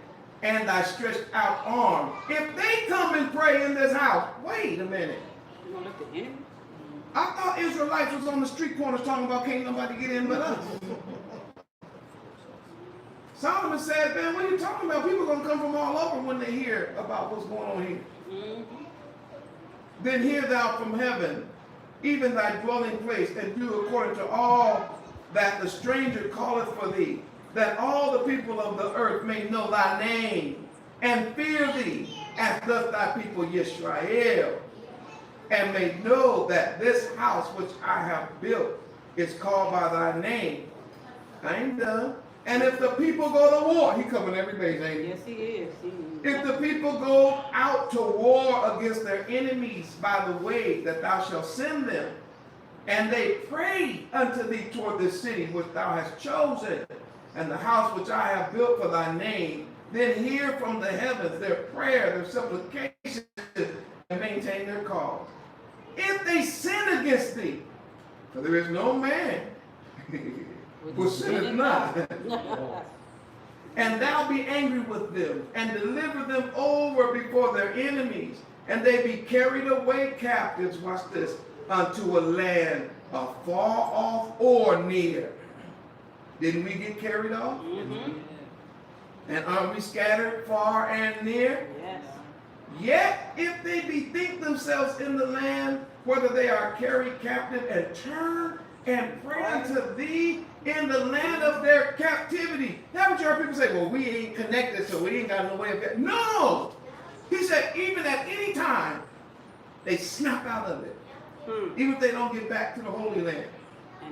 and thy stretched out arm. If they come and pray in this house, wait a minute. You gonna look at the enemy? I thought Israelites was on the street corners talking about can't nobody get in but us. Solomon said, man, what are you talking about? People are going to come from all over when they hear about what's going on here. Then hear thou from heaven, even thy dwelling place, and do according to all that the stranger calleth for thee, that all the people of the earth may know thy name, and fear thee, as doth thy people Yisrael, and may know that this house which I have built is called by thy name. I ain't done. And if the people go to war, he covering every base, ain't he? Yes, he is. If the people go out to war against their enemies by the way that thou shalt send them, and they pray unto thee toward this city which thou hast chosen, and the house which I have built for thy name, then hear from the heavens their prayer, their supplication, and maintain their cause. If they sin against thee, for there is no man who sinneth not, and thou be angry with them, and deliver them over before their enemies, and they be carried away captives, watch this, unto a land afar off or near. Didn't we get carried off? And are we scattered far and near? Yes. Yet if they bethink themselves in the land, whether they are carried captive, and turn and pray unto thee in the land of their captivity. Haven't you heard people say, say, well, we ain't connected, so we ain't got no way of getting. No! He said, even at any time, they snap out of it. Even if they don't get back to the Holy Land.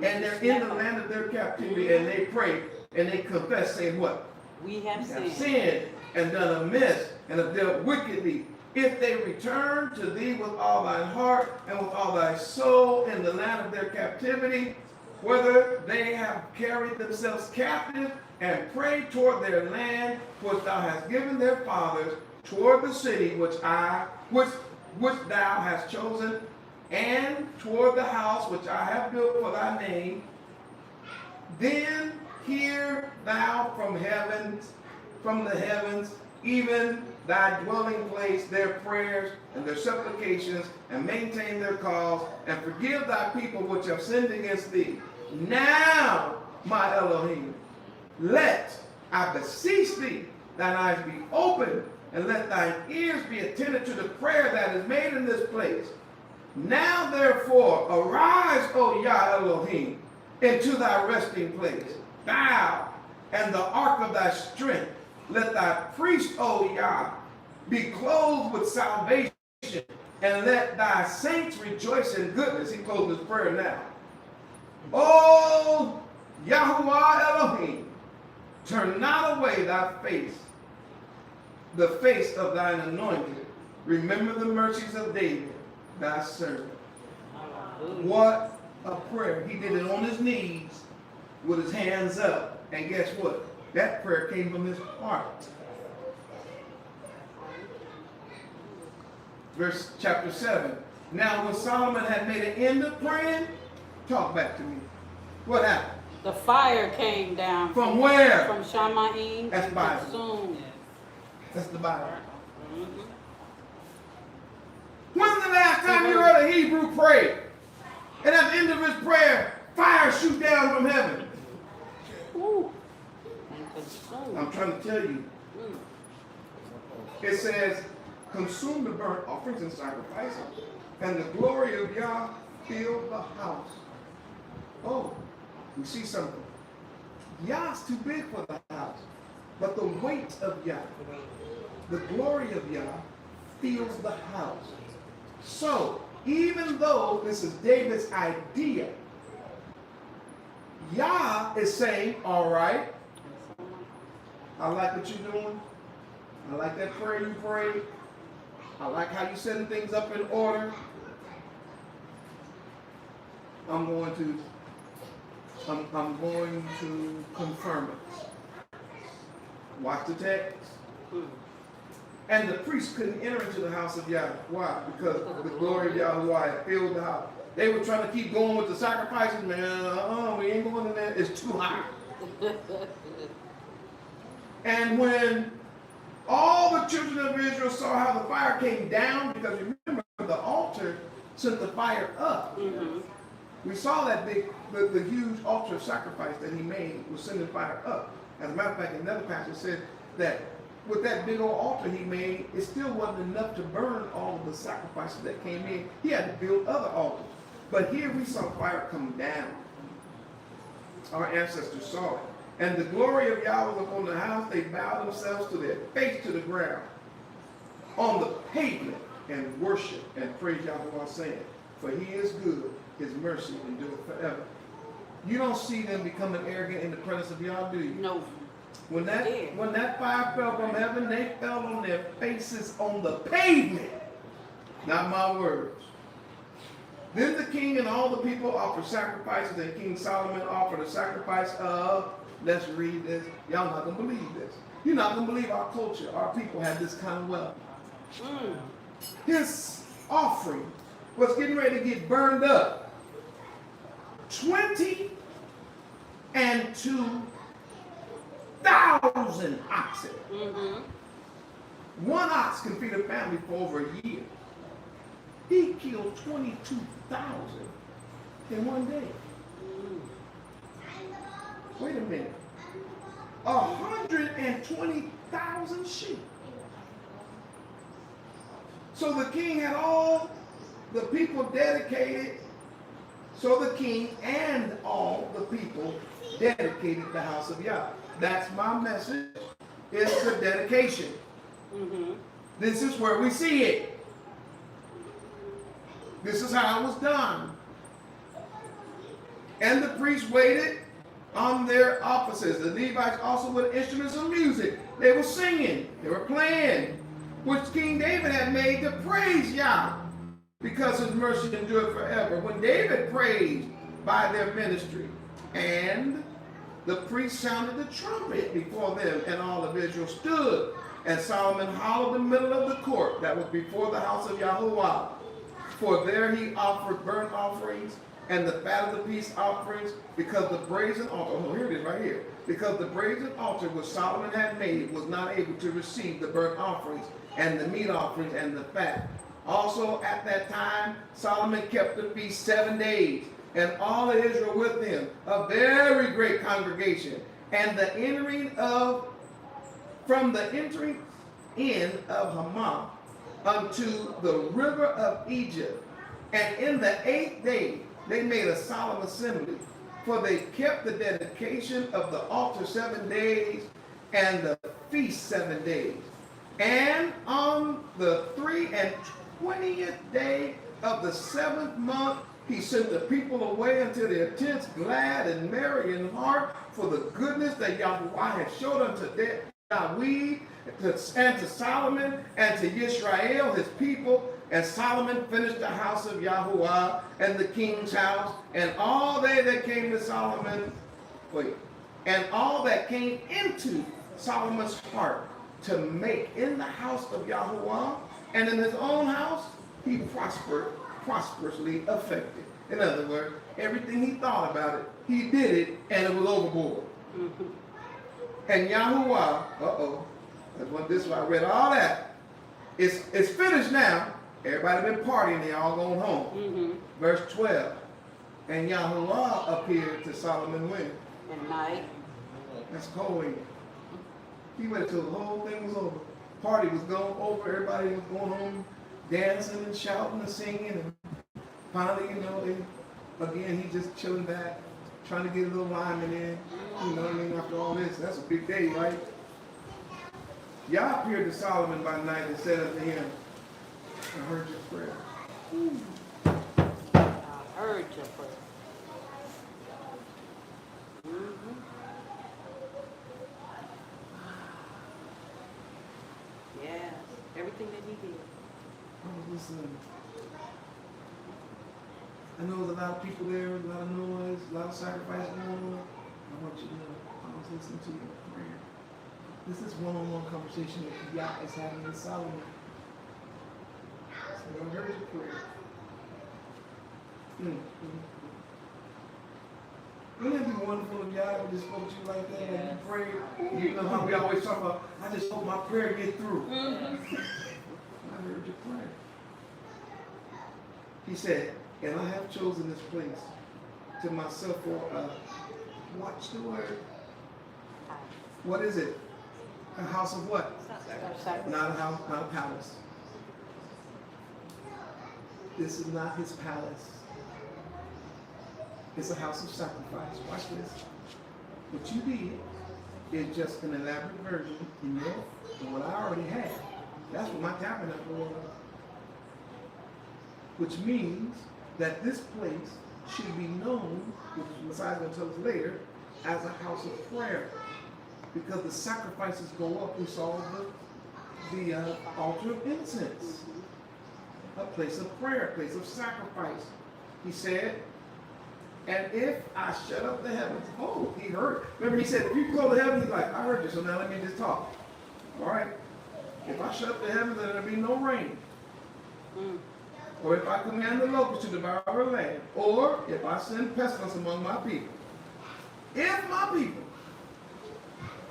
And they're in the land of their captivity, and they pray, and they confess, saying what? We have Have sinned. sinned and done amiss and have dealt wickedly. If they return to thee with all thine heart and with all thy soul in the land of their captivity, whether they have carried themselves captive and prayed toward their land which thou hast given their fathers, toward the city which thou hast chosen, and toward the house which I have built for thy name, then hear thou from the heavens, even thy dwelling place, their prayers and their supplications, and maintain their cause, and forgive thy people which have sinned against thee. Now, my Elohim, let, I beseech thee, thine eyes be open, and let thine ears be attentive to the prayer that is made in this place. Now, therefore, arise, O Yah Elohim, into thy resting place, thou and the ark of thy strength. Let thy priest, O Yah, be clothed with salvation, and let thy saints rejoice in goodness. He closes his prayer now. O Yahuwah Elohim, turn not away thy face, the face of thine anointed. Remember the mercies of David, thy servant. What a prayer. He did it on his knees with his hands up. And guess what? That prayer came from his heart. Verse chapter 7. Now when Solomon had made an end of praying, talk back to me. What happened? The fire came down From where? from Shamaim That's and Bible. consumed. That's the Bible. When's the last time you heard a Hebrew pray? And at the end of his prayer, fire shoot down from heaven. Ooh. And consumed. I'm trying to tell you. It says, consume the burnt offerings and sacrifices, and the glory of Yah filled the house. Oh, we see something. Yah's too big for the house. But the weight of Yah, the glory of Yah, fills the house. So, even though this is David's idea, Yah is saying, all right, I like what you're doing. I like that prayer you prayed. I like how you're setting things up in order. I'm going to confirm it. Watch the text. And the priest couldn't enter into the house of Yah. Why? Because the glory of Yahuwah had filled the house. They were trying to keep going with the sacrifices. Man, we ain't going in there. It's too hot. And when all the children of Israel saw how the fire came down, because remember, the altar sent the fire up. We saw that the huge altar of sacrifice that he made was sending fire up. As a matter of fact, another passage said that with that big old altar he made, it still wasn't enough to burn all of the sacrifices that came in. He had to build other altars. But here we saw fire come down. Our ancestors saw it. And the glory of Yahweh was upon the house. They bowed themselves to their face to the ground on the pavement and worship and praise Yahweh, saying, for he is good, his mercy endureth forever. You don't see them becoming arrogant in the presence of Yah, do you? No. When that fire fell from heaven, they fell on their faces on the pavement. Not my words. Then the king and all the people offered sacrifices, and King Solomon offered a sacrifice of, let's read this. Y'all not going to believe this. You're not going to believe our culture, our people had this kind of wealth. His offering was getting ready to get burned up. 22,000 oxen. One ox can feed a family for over a year. He killed 22,000 in one day. Wait a minute. 120,000 sheep. So the king had all the people dedicated. So the king and all the people dedicated the house of Yah. That's my message. It's the dedication. Mm-hmm. This is where we see it. This is how it was done. And the priests waited on their offices. The Levites also with instruments of music. They were singing. They were playing, which King David had made to praise Yah, because his mercy endured forever. When David praised by their ministry, and the priest sounded the trumpet before them, and all of Israel stood. And Solomon hollowed the middle of the court that was before the house of Yahuwah. For there he offered burnt offerings and the fat of the peace offerings, because the brazen altar, oh, here it is right here. Because the brazen altar which Solomon had made was not able to receive the burnt offerings and the meat offerings and the fat. Also at that time, Solomon kept the feast 7 days, and all of Israel with him, a very great congregation. And the entering of, from the entering in of Hamath unto the river of Egypt. And in the 8th day, they made a solemn assembly, for they kept the dedication of the altar 7 days, and the feast 7 days. And on the 23rd day of the 7th month, he sent the people away unto their tents, glad and merry in heart, for the goodness that Yahweh had showed unto David and to Solomon and to Yisrael, his people. And Solomon finished the house of Yahuwah and the king's house, and all they that came to Solomon, and all that came into Solomon's heart to make in the house of Yahuwah and in his own house, he prosperously affected. In other words, everything he thought about it, he did it, and it was overboard. Mm-hmm. And Yahuwah, this is why I read all that. It's finished now. Everybody been partying, they all going home. Mm-hmm. Verse 12. And Yahuwah appeared to Solomon when? At night. That's cold. He waited till the whole thing was over. Party was going over, everybody was going home, dancing and shouting and singing. And finally, again, he just chilling back, trying to get a little lineman in. You know what I mean? After all this, that's a big day, right? Yah appeared to Solomon by night and said unto him, I heard your prayer. I heard your prayer. Mm-hmm. Yes, everything that he did. I was listening. I know there's a lot of people there, a lot of noise, a lot of sacrifice going on. I want you to know, I was listening to your prayer. This is one-on-one conversation that Yah is having with Solomon. So I heard your prayer. Wouldn't it be wonderful if Yah would just spoke to you like that, like you prayed? You know how we always talk about, I just hope my prayer get through. Mm-hmm. I heard your prayer. He said, and I have chosen this place to myself for watch the word. What is it? A house of what? Not a house, not a palace. This is not his palace. It's a house of sacrifice. Watch this. What you did is just an elaborate version, of what I already had. That's what my tabernacle was. Which means that this place should be known, which Messiah is going to tell us later, as a house of prayer. Because the sacrifices go up, we saw the altar of incense. A place of prayer, a place of sacrifice. He said, and if I shut up the heavens, oh, he heard. Remember he said, if you close the heavens, he's like, I heard you, so now let me just talk. All right? If I shut up the heavens, then there'll be no rain. Or if I command the locusts to devour the land, or if I send pestilence among my people. If my people,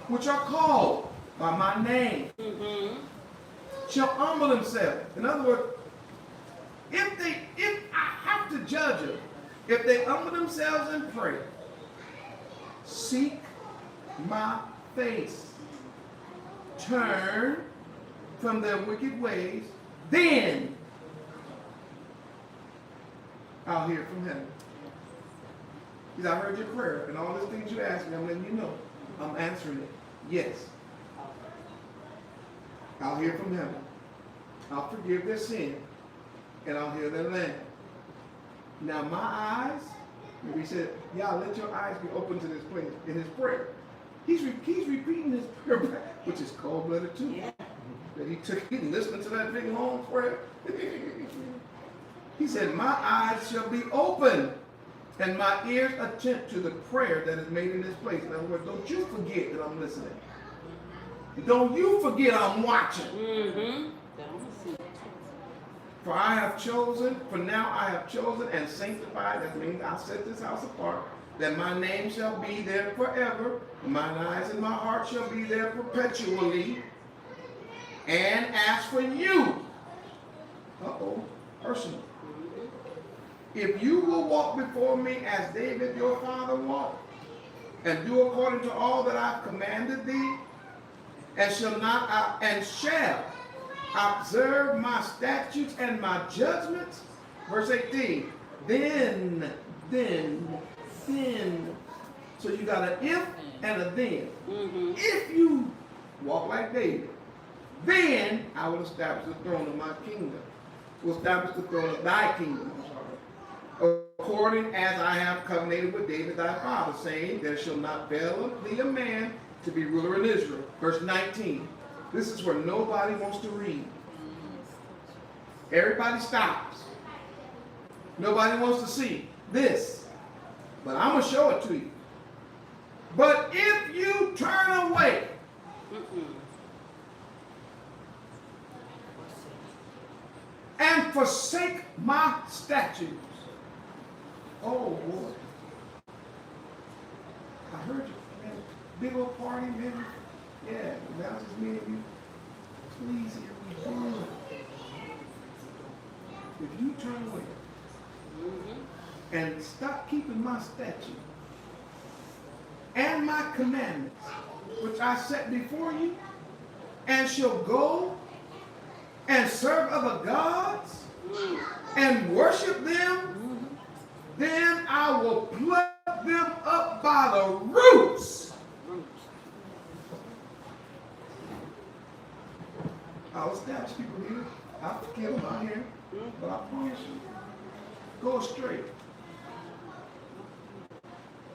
which are called by my name, shall humble themselves. In other words, if I have to judge them, if they humble themselves and pray, seek my face, turn from their wicked ways, then I'll hear from heaven. He said, I heard your prayer, and all these things you asked me, I'm letting you know. I'm answering it. Yes. I'll hear from heaven. I'll forgive their sin. And I'll heal their land. Now my eyes, he said, yeah, let your eyes be open to this place in his prayer. He's repeating his prayer, which is cold-blooded too. Yeah. That he listened to that big long prayer. He said, my eyes shall be open and my ears attend to the prayer that is made in this place. In other words, don't you forget that I'm listening. Don't you forget I'm watching. Mm-hmm. For I have chosen, for now I have chosen and sanctified, that means I'll set this house apart, that my name shall be there forever, mine eyes and my heart shall be there perpetually. And as for you, personal. If you will walk before me as David your father walked, and do according to all that I've commanded thee, and shall observe my statutes and my judgments, verse 18, then. So you got an if and a then. Mm-hmm. If you walk like David, then I will establish the throne of my kingdom. Will establish the throne of thy kingdom. According as I have covenanted with David thy father, saying, there shall not fail thee a man to be ruler in Israel. Verse 19. This is where nobody wants to read. Everybody stops. Nobody wants to see this. But I'm going to show it to you. But if you turn away, and forsake my statutes. Oh, boy. I heard you, man. Big old party, man. Yeah, now it's just me and you. Please hear me. If you turn away and stop keeping my statutes and my commandments, which I set before you, and shall go and serve other gods and worship them, then I will pluck them up by the roots. I'll establish people here. I'll forgive them out here. But I promise you, go straight.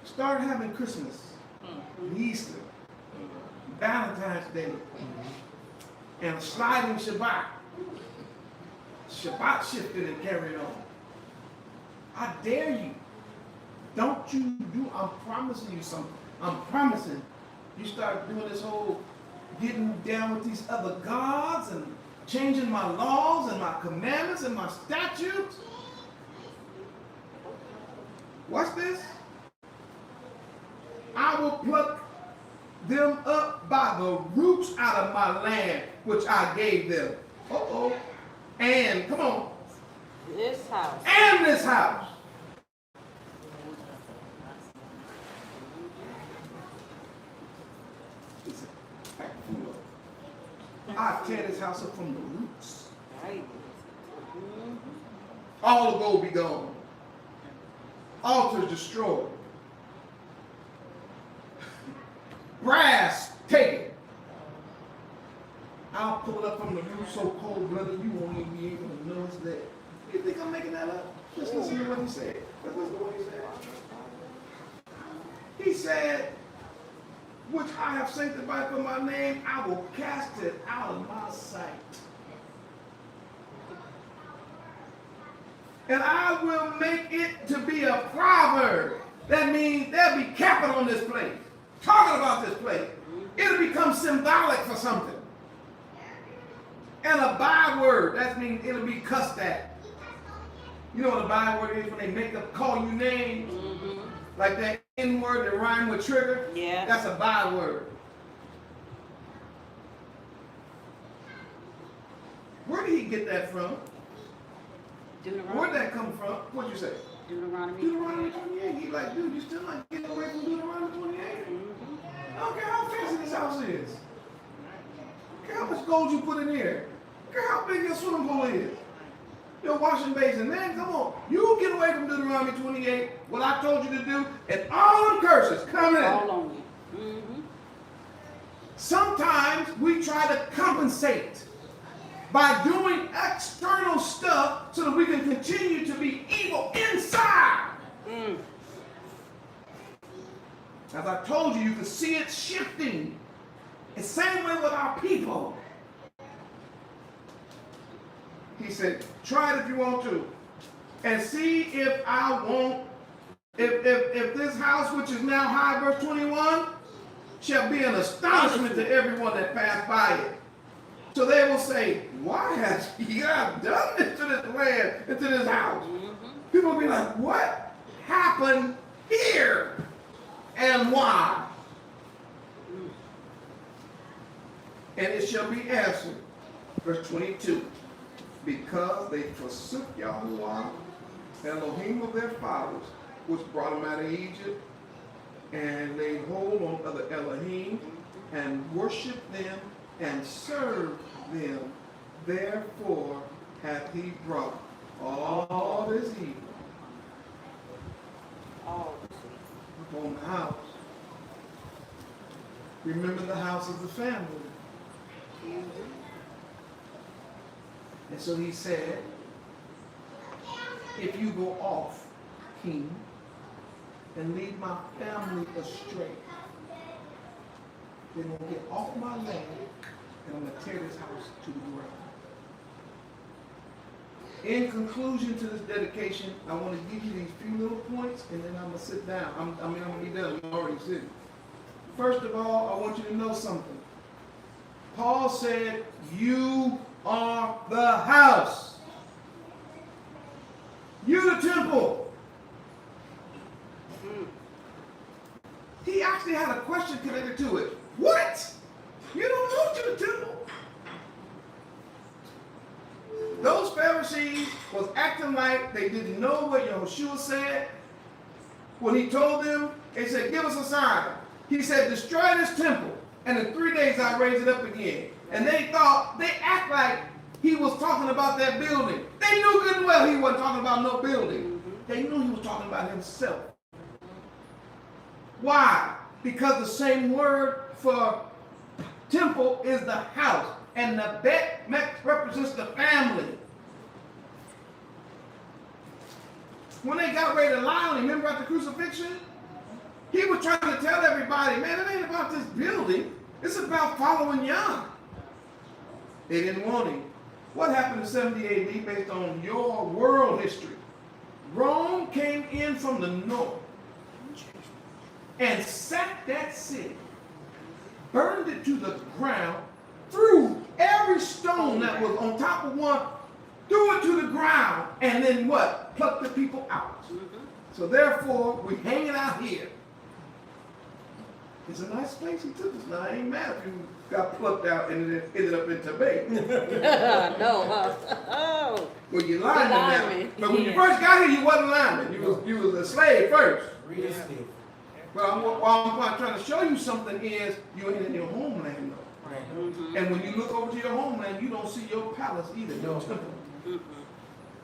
Start having Christmas, Easter, Valentine's Day, and sliding Shabbat. Shabbat shifted and carried on. I dare you. Don't you do, I'm promising you something. I'm promising you start doing this whole getting down with these other gods and changing my laws and my commandments and my statutes. Watch this. I will pluck them up by the roots out of my land, which I gave them. And, come on. This house. And this house. I tear this house up from the roots. Right. All the gold be gone. Altars destroyed. Brass taken. I'll pull it up from the roof so cold-blooded you won't even be able to know it's there. You think I'm making that up? Just listen to what he said. Let's listen to what he said. He said, which I have sanctified for my name, I will cast it out of my sight. And I will make it to be a proverb. That means there'll be capital on this place. Talking about this place. It'll become symbolic for something. And a byword, that means it'll be cussed at. You know what a byword is when they make up, call you names? Like that N-word that rhyme with trigger? Yeah. That's a byword. Where did he get that from? Deuteronomy. Where'd that come from? What'd you say? Deuteronomy. Deuteronomy 28. He's like, dude, you still not getting away from Deuteronomy 28? I don't care how fancy this house is. I don't care how much gold you put in here. I don't care how big your swimming pool is. Your washing basin. Man, come on. You get away from Deuteronomy 28, what I told you to do, and all them curses coming in. All on you. Sometimes we try to compensate by doing external stuff so that we can continue to be evil inside. As I told you, you can see it shifting. The same way with our people. He said, try it if you want to. And see if I won't, if this house which is now high, verse 21, shall be an astonishment to everyone that passed by it. So they will say, why has God done this to this land, and to this house? People will be like, what happened here? And why? And it shall be answered, verse 22, because they forsook Yahuwah, Elohim of their fathers, which brought them out of Egypt, and laid hold on other Elohim, and worshiped them, and served them. Therefore hath he brought all this evil upon the house. Remember the house of the family. And so he said, if you go off, king, and lead my family astray, then I'm going to get off my land and I'm going to tear this house to the ground. In conclusion to this dedication, I want to give you these few little points and then I'm going to sit down. I'm going to be done. I'm already sitting. First of all, I want you to know something. Paul said, you are the house. You the temple. He actually had a question connected to it. What? You don't know you're the temple. Those Pharisees was acting like they didn't know what Yahushua said. When he told them, they said, give us a sign. He said, destroy this temple, and in 3 days I'll raise it up again. And they act like he was talking about that building. They knew good and well he wasn't talking about no building. They knew he was talking about himself. Why? Because the same word for temple is the house, and the Bet represents the family. When they got ready to lie on him, remember at the crucifixion? He was trying to tell everybody, man, it ain't about this building. It's about following Yah. They didn't want him. What happened in 70 AD based on your world history? Rome came in from the north and sacked that city, burned it to the ground, threw every stone that was on top of one, threw it to the ground, and then what? Plucked the people out. So therefore, we're hanging out here. It's a nice place he took us. Now, I ain't mad if you got plucked out and it ended up in Tibet. No. Well, you're lineman now. Lineman, But when you yeah. first got here, you wasn't lineman. You was a slave first. Real estate. But what I'm trying to show you something is you ain't in your homeland though. Right. And when you look over to your homeland, you don't see your palace either, your temple.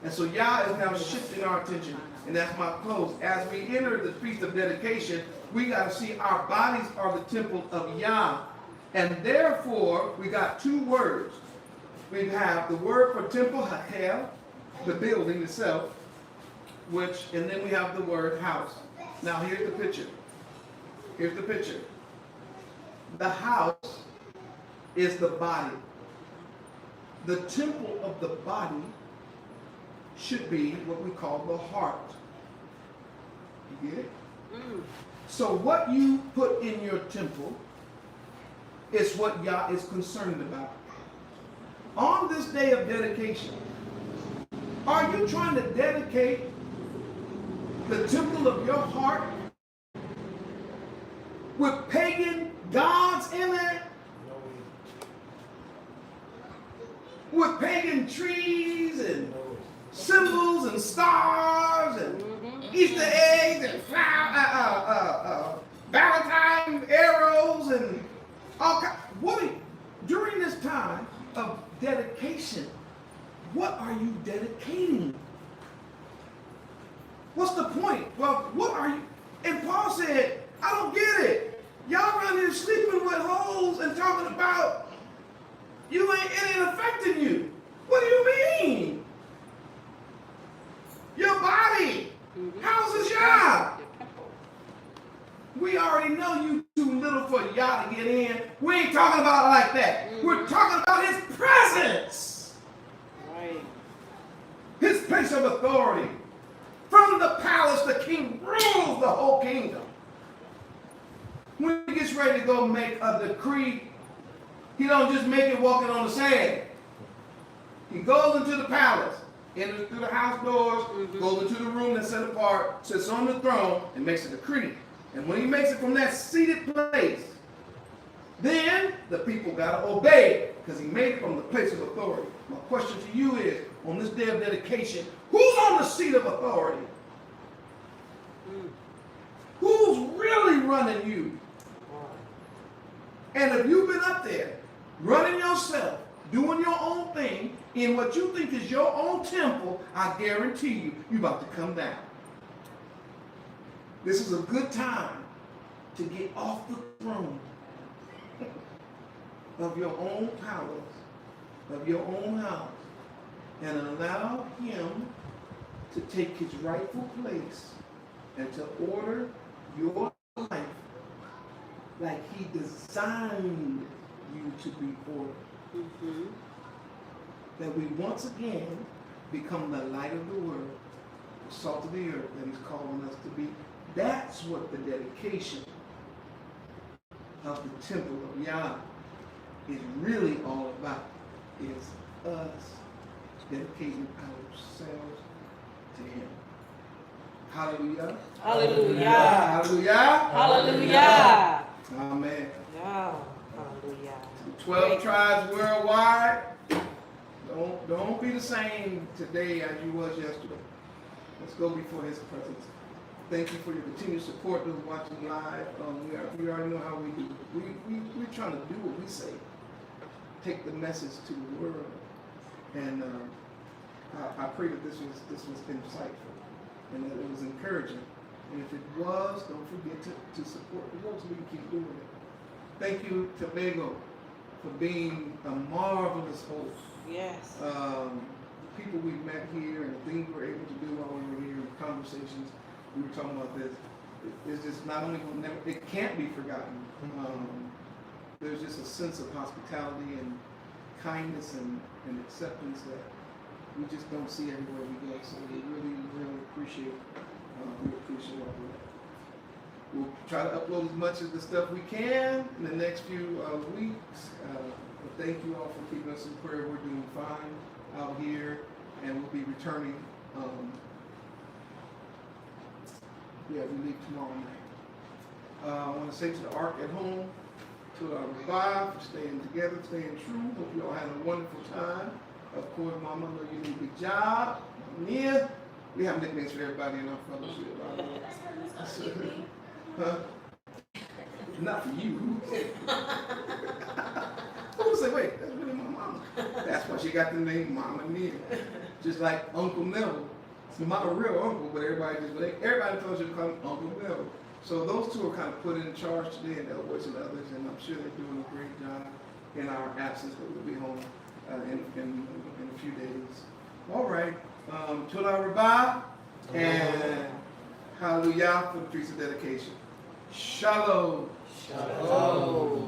And so Yah is now shifting our attention. And that's my close. As we enter the Feast of Dedication, we got to see our bodies are the temple of Yah. And therefore, we got two words. We have the word for temple, Hachel, the building itself, and then we have the word house. Now here's the picture. Here's the picture. The house is the body. The temple of the body should be what we call the heart. You get it? So what you put in your temple is what Yah is concerned about. On this day of dedication, are you trying to dedicate the temple of your heart with pagan gods in it? No way. With pagan trees and No way. symbols and stars and Easter eggs and Valentine arrows and all kinds. During this time of dedication, what are you dedicating? What's the point? Well, what are you? And Paul said, I don't get it. Y'all around here sleeping with holes and talking ain't talking about it like that. We're talking about his presence. Right. His place of authority. From the palace, the king rules the whole kingdom. When he gets ready to go make a decree, he don't just make it walking on the sand. He goes into the palace, enters through the house doors, goes into the room that's set apart, sits on the throne, and makes a decree. And when he makes it from that seated place, then the people got to obey because he made it from the place of authority. My question to you is, on this day of dedication, who's on the seat of authority? Who's really running you? And if you've been up there running yourself, doing your own thing in what you think is your own temple, I guarantee you, you're about to come down. This is a good time to get off the throne of your own palace, of your own house, and allow him to take his rightful place and to order your life like he designed you to be ordered. That we once again become the light of the world, the salt of the earth that he's calling us to be. That's what the dedication of the temple of Yah is really all about, is us dedicating ourselves to him. Hallelujah. Hallelujah. Hallelujah. Hallelujah. Amen. Yeah. Hallelujah. 12 tribes worldwide. Don't be the same today as you was yesterday. Let's go before his presence. Thank you for your continued support, those watching live. We already know how we do. We're trying to do what we say. Take the message to the world. And I pray that this was insightful and that it was encouraging. And if it was, don't forget to support the work so we can keep doing it. Thank you, Tobago, for being a marvelous host. Yes. People we've met here and the things we were able to do while we were here, the conversations we were talking about this. It's just not only it can't be forgotten. There's just a sense of hospitality and kindness and acceptance that we just don't see everywhere we go. So we really, really appreciate all of that. We'll try to upload as much of the stuff we can in the next few weeks. But thank you all for keeping us in prayer. We're doing fine out here, and we'll be returning. We leave tomorrow night. I want to say to the Ark at home, to our Revive, for staying together, staying true. Hope you all had a wonderful time. Of course, Mama, I know you did a good job. Mia, we have nicknames for everybody in our fellowship. Huh? Not for you. I would say, wait, that's really my mama. That's why she got the name Mama Nia. Just like Uncle Neville. It's not a real uncle, but everybody tells you to call him Uncle Neville. So those two are kind of put in charge today, and Elwood and others, and I'm sure they're doing a great job in our absence, but we'll be home in a few days. All right. Toda Rabah and hallelujah for the feast of dedication. Shalom. Shalom.